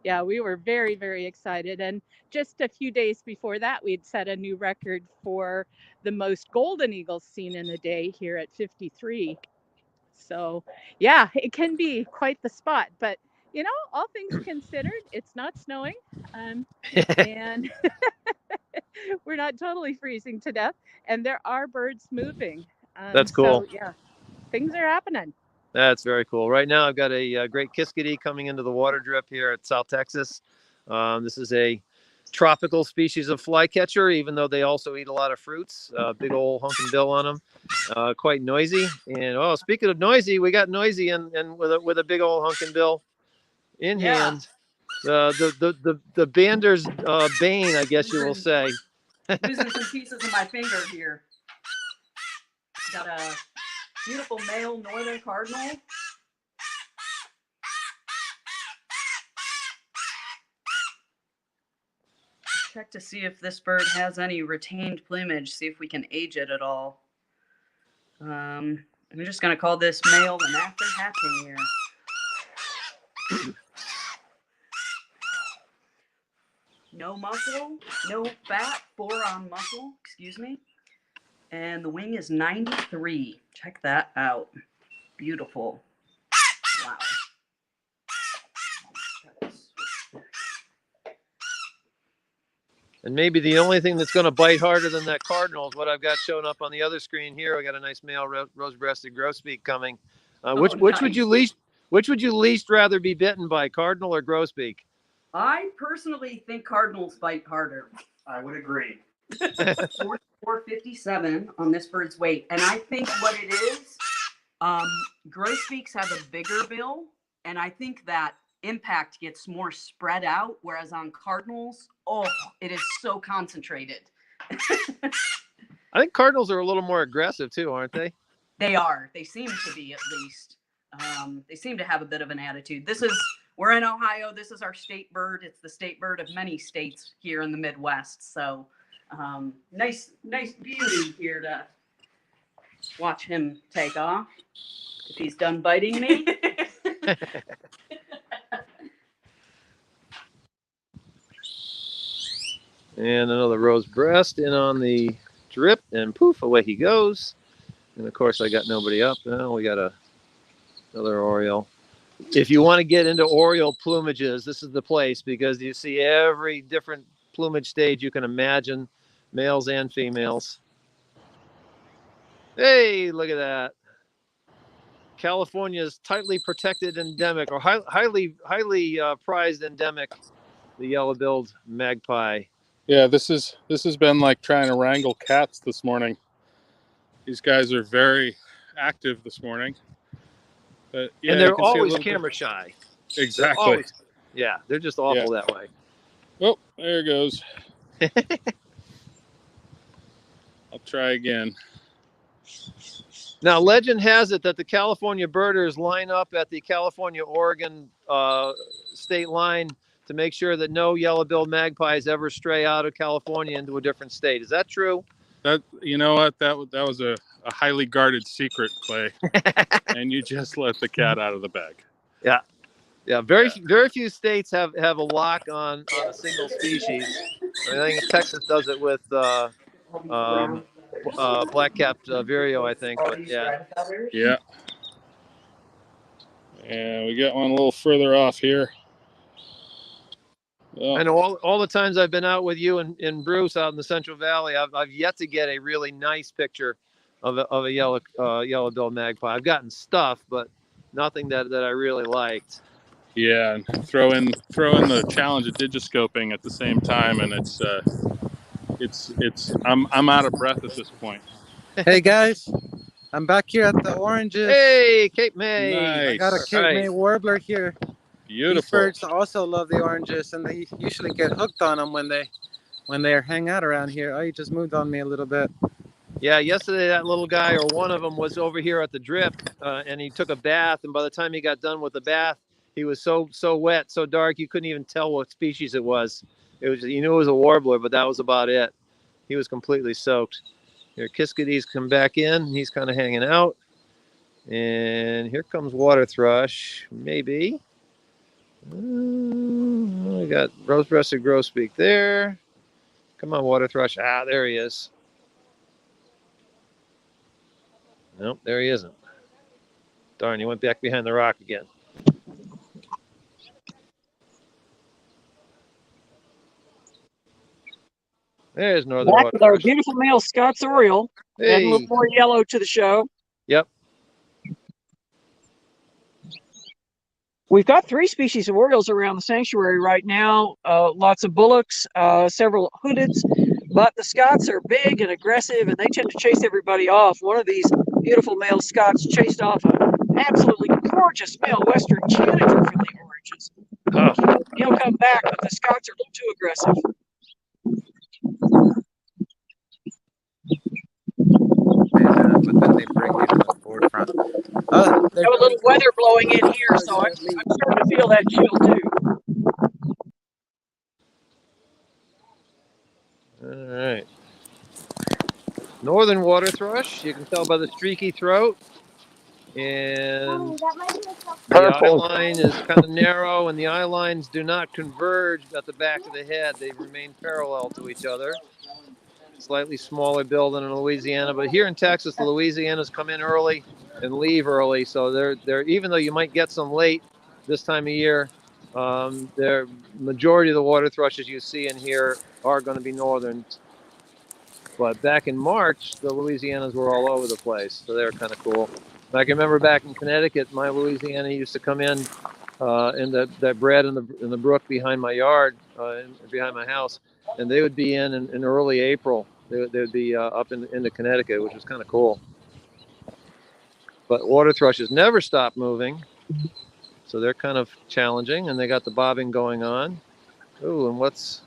[SPEAKER 18] Yeah, we were very, very excited. And just a few days before that, we'd set a new record for the most golden eagles seen in a day here at 53. So, yeah, it can be quite the spot. But, you know, all things considered, it's not snowing. And we're not totally freezing to death. And there are birds moving.
[SPEAKER 4] That's cool.
[SPEAKER 18] So, yeah, things are happening.
[SPEAKER 4] That's very cool. Right now, I've got a great Chickadee coming into the water drip here at South Texas. This is a tropical species of flycatcher, even though they also eat a lot of fruits. Big old hunking bill on them. Quite noisy. And oh, speaking of noisy, we got noisy and with a big old hunking bill in hand. The bander's bane, I guess you will say.
[SPEAKER 6] Losing some pieces of my finger here. Got a beautiful male northern cardinal. Check to see if this bird has any retained plumage, see if we can age it at all. I'm just going to call this male and after hatching here. No muscle, no fat, forearm muscle, excuse me. And the wing is 93. Check that out. Beautiful. Wow.
[SPEAKER 4] And maybe the only thing that's going to bite harder than that cardinal is what I've got showing up on the other screen here. I got a nice male rose-breasted grosbeak coming. Which would you least rather be bitten by, cardinal or grosbeak?
[SPEAKER 6] I personally think cardinals bite harder.
[SPEAKER 10] I would agree.
[SPEAKER 6] 457 on this bird's weight, and I think what it is, grosbeaks have a bigger bill, and I think that impact gets more spread out, whereas on cardinals, oh, it is so concentrated.
[SPEAKER 4] I think cardinals are a little more aggressive too, aren't they?
[SPEAKER 6] They are. They seem to be, at least. They seem to have a bit of an attitude. We're in Ohio. This is our state bird. It's the state bird of many states here in the Midwest. So nice beauty here to watch him take off if he's done biting me.
[SPEAKER 4] And another rose breast in on the drip, and poof, away he goes. And of course, I got nobody up. Now we got another Oriole. If you want to get into Oriole plumages, this is the place, because you see every different plumage stage you can imagine, males and females. Hey, look at that. California's tightly protected endemic, or highly prized endemic, the yellow-billed magpie.
[SPEAKER 2] Yeah, this has been like trying to wrangle cats this morning. These guys are very active this morning. But yeah,
[SPEAKER 4] and they're always camera shy.
[SPEAKER 2] Exactly.
[SPEAKER 4] They're just awful that way.
[SPEAKER 2] Oh, there it goes. I'll try again.
[SPEAKER 4] Now, legend has it that the California birders line up at the California-Oregon state line to make sure that no yellow-billed magpies ever stray out of California into a different state. Is that true?
[SPEAKER 2] You know what? That was a highly guarded secret, Clay. And you just let the cat out of the bag.
[SPEAKER 4] Yeah. Very few states have a lock on a single species. I think Texas does it with black-capped vireo, I think. But yeah.
[SPEAKER 2] And we got one a little further off here. Well,
[SPEAKER 4] I know all the times I've been out with you and Bruce out in the Central Valley, I've yet to get a really nice picture of a yellow-billed magpie. I've gotten stuff, but nothing that I really liked.
[SPEAKER 2] Yeah, and throw in the challenge of digiscoping at the same time, and I'm out of breath at this point.
[SPEAKER 3] Hey guys, I'm back here at the oranges.
[SPEAKER 4] Hey, Cape May.
[SPEAKER 2] Nice.
[SPEAKER 3] I got a Cape May Warbler here.
[SPEAKER 2] Beautiful.
[SPEAKER 3] These birds also love the oranges, and they usually get hooked on them when they when they hang out around here. Oh, you just moved on me a little bit.
[SPEAKER 4] Yeah, yesterday that little guy, or one of them, was over here at the drip, and he took a bath. And by the time he got done with the bath, he was so wet, so dark, you couldn't even tell what species it was. You knew it was a warbler, but that was about it. He was completely soaked. Here, Chickadee's come back in. He's kind of hanging out. And here comes water thrush, maybe. We got rose-breasted grosbeak there. Come on, water thrush. Ah, there he is. Nope, there he isn't. Darn, he went back behind the rock again. There's northern
[SPEAKER 9] Back
[SPEAKER 4] water
[SPEAKER 9] with our
[SPEAKER 4] thrush.
[SPEAKER 9] beautiful male Scott's Oriole.
[SPEAKER 4] Hey.
[SPEAKER 9] Add a little more yellow to the show.
[SPEAKER 4] Yep.
[SPEAKER 9] We've got 3 species of Orioles around the sanctuary right now. Lots of bullocks, several hoodeds, but the Scots are big and aggressive, and they tend to chase everybody off. One of these beautiful male Scots chased off an absolutely gorgeous male Western Tanager from the oranges.
[SPEAKER 4] Oh.
[SPEAKER 9] He'll come back, but the Scots are a little too aggressive.
[SPEAKER 3] But then they bring you to the forefront. Oh,
[SPEAKER 9] have a little weather blowing in here, so I'm starting to feel that chill too.
[SPEAKER 4] All right. Northern water thrush. You can tell by the streaky throat. And the eye line is kind of narrow, and the eye lines do not converge at the back of the head. They remain parallel to each other. Slightly smaller bill than in Louisiana, but here in Texas, the Louisianas come in early and leave early, so they're even though you might get some late this time of year, the majority of the water thrushes you see in here are going to be northern. But back in March, the Louisianas were all over the place, so they're kind of cool. I can remember back in Connecticut, my Louisiana used to come in that bred in the brook behind my yard, behind my house, and they would be in early April. They would be up into Connecticut, which was kind of cool. But water thrushes never stop moving, so they're kind of challenging, and they got the bobbing going on. Ooh, and what's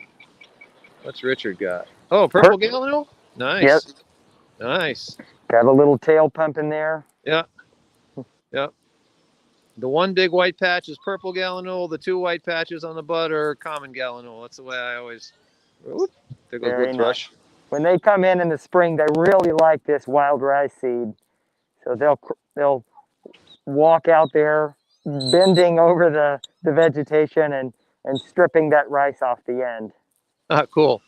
[SPEAKER 4] Richard got? Oh, purple gallinule? Nice.
[SPEAKER 15] Yep.
[SPEAKER 4] Nice.
[SPEAKER 15] Got a little tail pump in there.
[SPEAKER 4] Yeah. Yep. The one big white patch is purple gallinule. The 2 white patches on the butt are common gallinule. That's the way I always. Whoop, there goes wood thrush.
[SPEAKER 15] Nice. When they come in the spring, they really like this wild rice seed, so they'll walk out there, bending over the vegetation and stripping that rice off the end.
[SPEAKER 4] Ah, cool.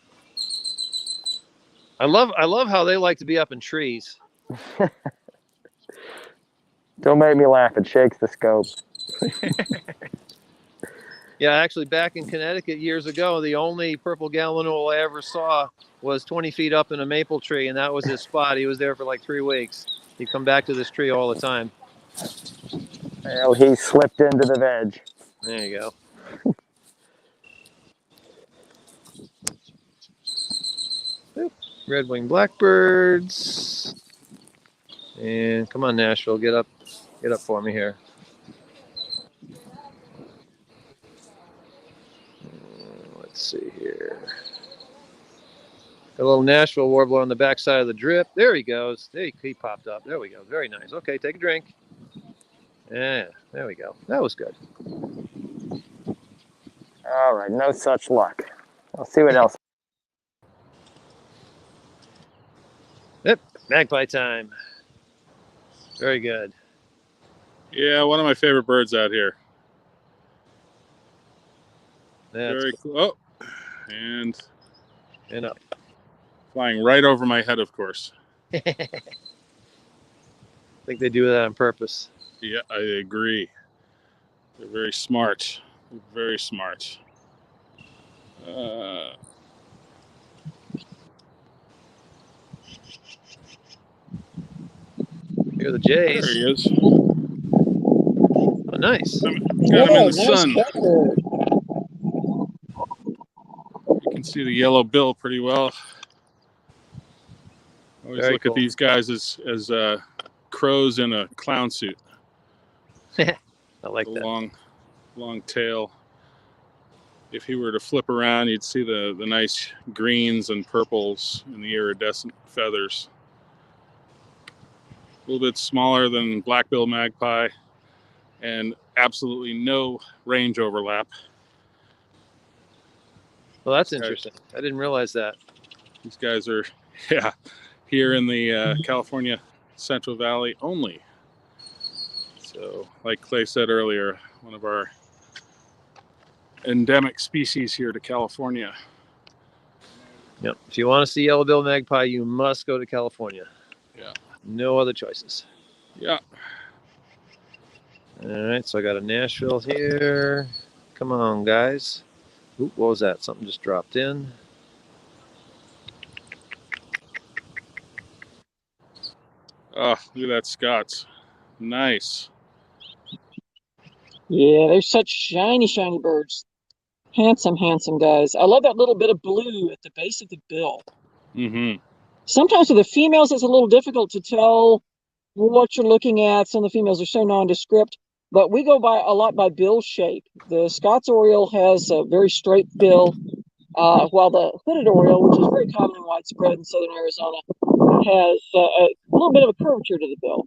[SPEAKER 4] I love how they like to be up in trees.
[SPEAKER 15] Don't make me laugh. It shakes the scope.
[SPEAKER 4] Yeah, actually, back in Connecticut years ago, the only purple gallinule I ever saw was 20 feet up in a maple tree, and that was his spot. He was there for like 3 weeks. He'd come back to this tree all the time.
[SPEAKER 15] Well, he slipped into the veg.
[SPEAKER 4] There you go. Red-winged blackbirds. And come on, Nashville, get up for me here. Let's see here. Got a little Nashville warbler on the back side of the drip. There he goes. There he popped up. There we go. Very nice. Okay, take a drink. Yeah, there we go. That was good.
[SPEAKER 15] All right, no such luck. I'll see what else.
[SPEAKER 4] Yep, magpie time. Very good.
[SPEAKER 2] Yeah, one of my favorite birds out here.
[SPEAKER 4] That's
[SPEAKER 2] very cool. Oh, and
[SPEAKER 4] up.
[SPEAKER 2] Flying right over my head, of course.
[SPEAKER 4] I think they do that on purpose.
[SPEAKER 2] Yeah, I agree. They're very smart. Very smart.
[SPEAKER 4] Here are the jays.
[SPEAKER 2] There he is.
[SPEAKER 4] Oh, nice.
[SPEAKER 2] Got him in the sun. You can see the yellow bill pretty well. Always
[SPEAKER 4] Very
[SPEAKER 2] look
[SPEAKER 4] cool.
[SPEAKER 2] at these guys as crows in a clown suit.
[SPEAKER 4] I like
[SPEAKER 2] the
[SPEAKER 4] that.
[SPEAKER 2] Long tail. if you were to flip around, you'd see the nice greens and purples in the iridescent feathers. A little bit smaller than black-billed magpie, and absolutely no range overlap.
[SPEAKER 4] Well, that's interesting. I didn't realize that.
[SPEAKER 2] These guys are, yeah, here in the California Central Valley only. So, like Clay said earlier, one of our endemic species here to California.
[SPEAKER 4] Yep. If you want to see yellow-billed magpie, you must go to California.
[SPEAKER 2] Yeah.
[SPEAKER 4] No other choices.
[SPEAKER 2] Yeah.
[SPEAKER 4] All right, so I got a Nashville here. Come on, guys. Oop, what was that? Something just dropped in.
[SPEAKER 2] Oh, look at that Scots. Nice.
[SPEAKER 9] Yeah, they're such shiny, shiny birds. Handsome, handsome guys. I love that little bit of blue at the base of the bill.
[SPEAKER 2] Mm-hmm.
[SPEAKER 9] Sometimes with the females, it's a little difficult to tell what you're looking at. Some of the females are so nondescript, but we go by a lot by bill shape. The Scots Oriole has a very straight bill, while the hooded Oriole, which is very common and widespread in southern Arizona, has a little bit of a curvature to the bill.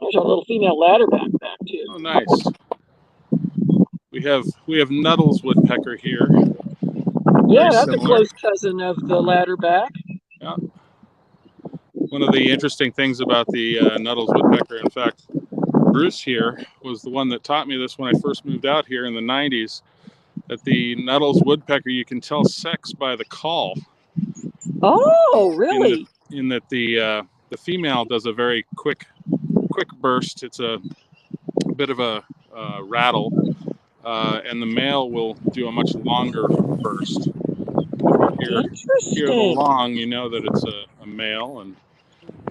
[SPEAKER 9] There's our little female ladderback back too.
[SPEAKER 2] Oh, nice. We have Nuttall's Woodpecker here.
[SPEAKER 9] Yeah,
[SPEAKER 2] Very
[SPEAKER 9] that's
[SPEAKER 2] similar.
[SPEAKER 9] a close cousin of the ladderback.
[SPEAKER 2] Yeah. One of the interesting things about the Nuttall's Woodpecker, in fact, Bruce here was the one that taught me this when I first moved out here in the 90s, that the Nuttall's Woodpecker, you can tell sex by the call.
[SPEAKER 9] Oh, really?
[SPEAKER 2] In that the female does a very quick burst. It's a bit of a rattle, and the male will do a much longer burst. If you hear the long, you know that it's a male. And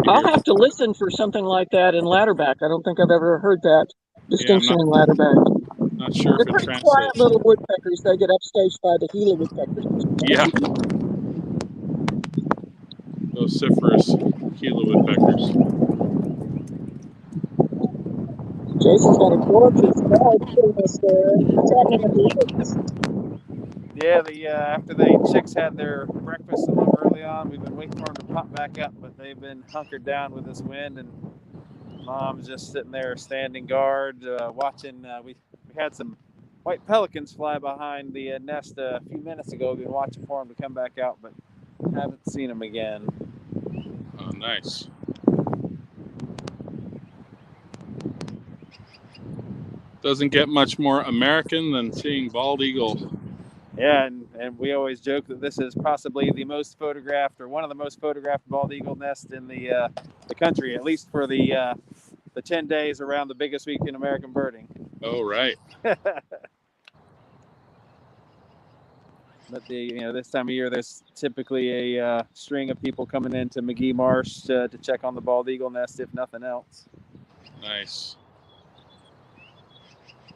[SPEAKER 9] I'll have to listen for something like that in ladderback. I don't think I've ever heard that distinction in ladderback.
[SPEAKER 2] Not sure
[SPEAKER 9] They're
[SPEAKER 2] if it
[SPEAKER 9] pretty
[SPEAKER 2] translates.
[SPEAKER 9] quiet little woodpeckers. They get upstaged by the Gila woodpeckers.
[SPEAKER 2] Yeah. Vociferous Gila woodpeckers.
[SPEAKER 9] Jason's got a gorgeous dog for us there. What's happening at the eggs?
[SPEAKER 5] Yeah, after the chicks had their breakfast a little early on, we've been waiting for them to pop back up, but they've been hunkered down with this wind, and Mom's just sitting there standing guard, watching. We had some white pelicans fly behind the nest a few minutes ago. We've been watching for them to come back out, but haven't seen them again.
[SPEAKER 2] Oh, nice. Doesn't get much more American than seeing bald eagle.
[SPEAKER 5] Yeah, and we always joke that this is possibly the most photographed, or one of the most photographed bald eagle nests in the country, at least for the 10 days around the biggest week in American birding.
[SPEAKER 2] Oh, right.
[SPEAKER 5] But this time of year, there's typically a string of people coming into McGee Marsh to check on the bald eagle nest, if nothing else.
[SPEAKER 2] Nice.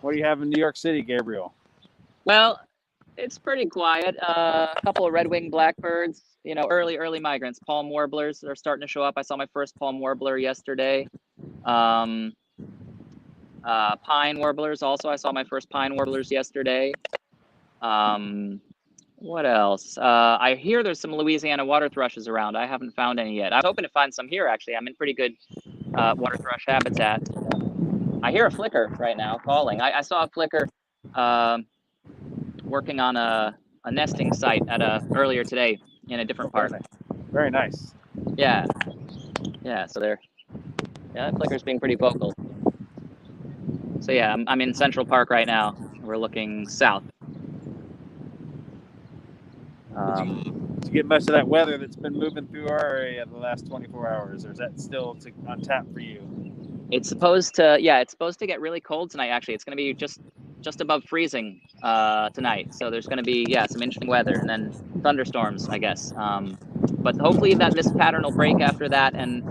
[SPEAKER 5] What do you have in New York City, Gabriel?
[SPEAKER 17] Well, it's pretty quiet. A couple of red-winged blackbirds, early migrants. Palm warblers are starting to show up. I saw my first palm warbler yesterday. Pine warblers also. I saw my first pine warblers yesterday. What else? I hear there's some Louisiana water thrushes around. I haven't found any yet. I was hoping to find some here, actually. I'm in pretty good water thrush habitat. I hear a flicker right now calling. I saw a flicker working on a nesting site earlier today in a different park.
[SPEAKER 5] Very nice.
[SPEAKER 17] Yeah. So that flicker's being pretty vocal. So yeah, I'm in Central Park right now. We're looking south.
[SPEAKER 5] Did you get much of that weather that's been moving through our area the last 24 hours, or is that still on tap for you?
[SPEAKER 17] It's supposed to get really cold tonight. Actually, it's going to be just above freezing tonight. So there's going to be some interesting weather, and then thunderstorms, I guess. But hopefully this pattern will break after that, and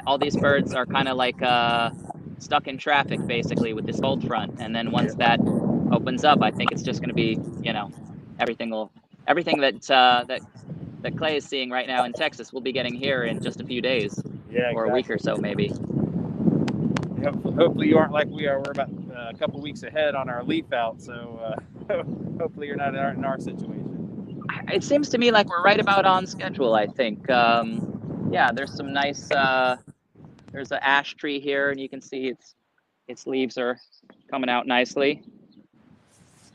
[SPEAKER 17] all these birds are kind of like stuck in traffic basically with this cold front, and then once that opens up, I think it's just going to be everything that Clay is seeing right now in Texas, we'll be getting here in just a few days, or a week or so maybe.
[SPEAKER 5] Hopefully you aren't like we are. We're about a couple weeks ahead on our leaf out, so hopefully you're not in our situation.
[SPEAKER 17] It seems to me like we're right about on schedule, I think. Yeah, there's some nice, there's an ash tree here, and you can see its leaves are coming out nicely.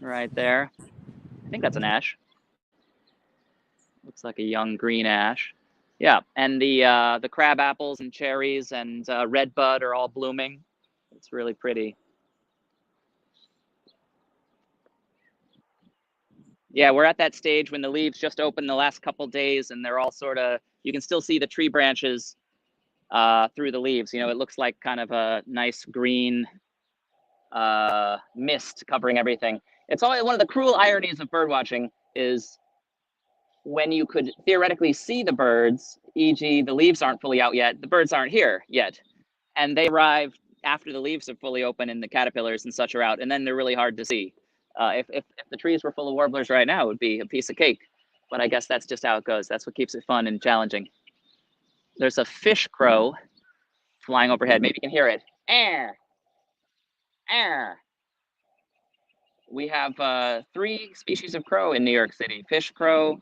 [SPEAKER 17] Right there. I think that's an ash. Looks like a young green ash. Yeah, and the crab apples and cherries and red bud are all blooming. It's really pretty. Yeah, we're at that stage when the leaves just opened the last couple days, and they're all sort of, you can still see the tree branches through the leaves. You know, it looks like kind of a nice green mist covering everything. It's always one of the cruel ironies of bird watching is when you could theoretically see the birds, e.g. the leaves aren't fully out yet, the birds aren't here yet. And they arrive after the leaves are fully open and the caterpillars and such are out, and then they're really hard to see. If the trees were full of warblers right now, it would be a piece of cake. But I guess that's just how it goes. That's what keeps it fun and challenging. There's a fish crow flying overhead. Maybe you can hear it. Air. Air. We have 3 species of crow in New York City. Fish crow,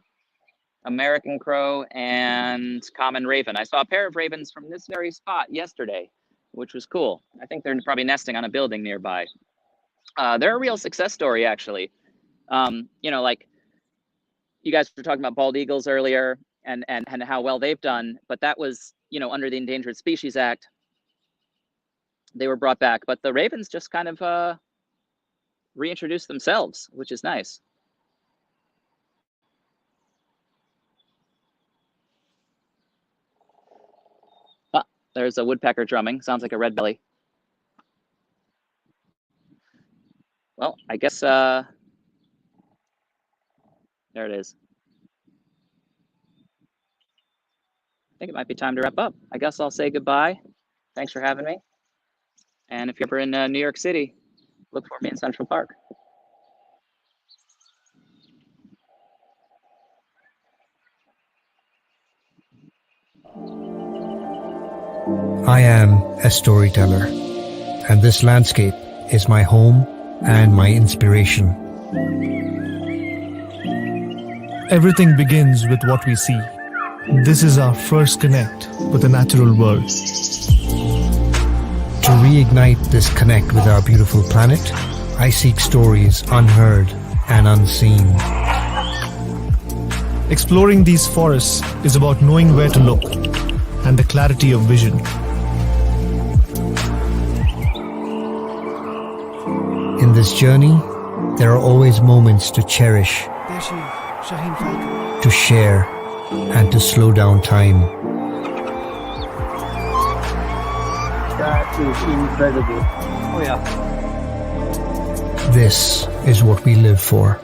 [SPEAKER 17] American crow, and common raven. I saw a pair of ravens from this very spot yesterday, which was cool. I think they're probably nesting on a building nearby. They're a real success story, actually. You know, like you guys were talking about bald eagles earlier and how well they've done, but that was, you know, under the Endangered Species Act. They were brought back, but the ravens just kind of reintroduced themselves, which is nice. Ah, there's a woodpecker drumming. Sounds like a red belly. Well, I guess there it is. I think it might be time to wrap up. I guess I'll say goodbye. Thanks for having me. And if you're ever in New York City, look for me in Central Park.
[SPEAKER 19] I am a storyteller, and this landscape is my home and my inspiration.
[SPEAKER 20] Everything begins with what we see. This is our first connect with the natural world.
[SPEAKER 19] To reignite this connect with our beautiful planet, I seek stories unheard and unseen.
[SPEAKER 20] Exploring these forests is about knowing where to look and the clarity of vision.
[SPEAKER 19] In this journey, there are always moments to cherish, to share, and to slow down time.
[SPEAKER 21] That is incredible. Oh yeah.
[SPEAKER 19] This is what we live for.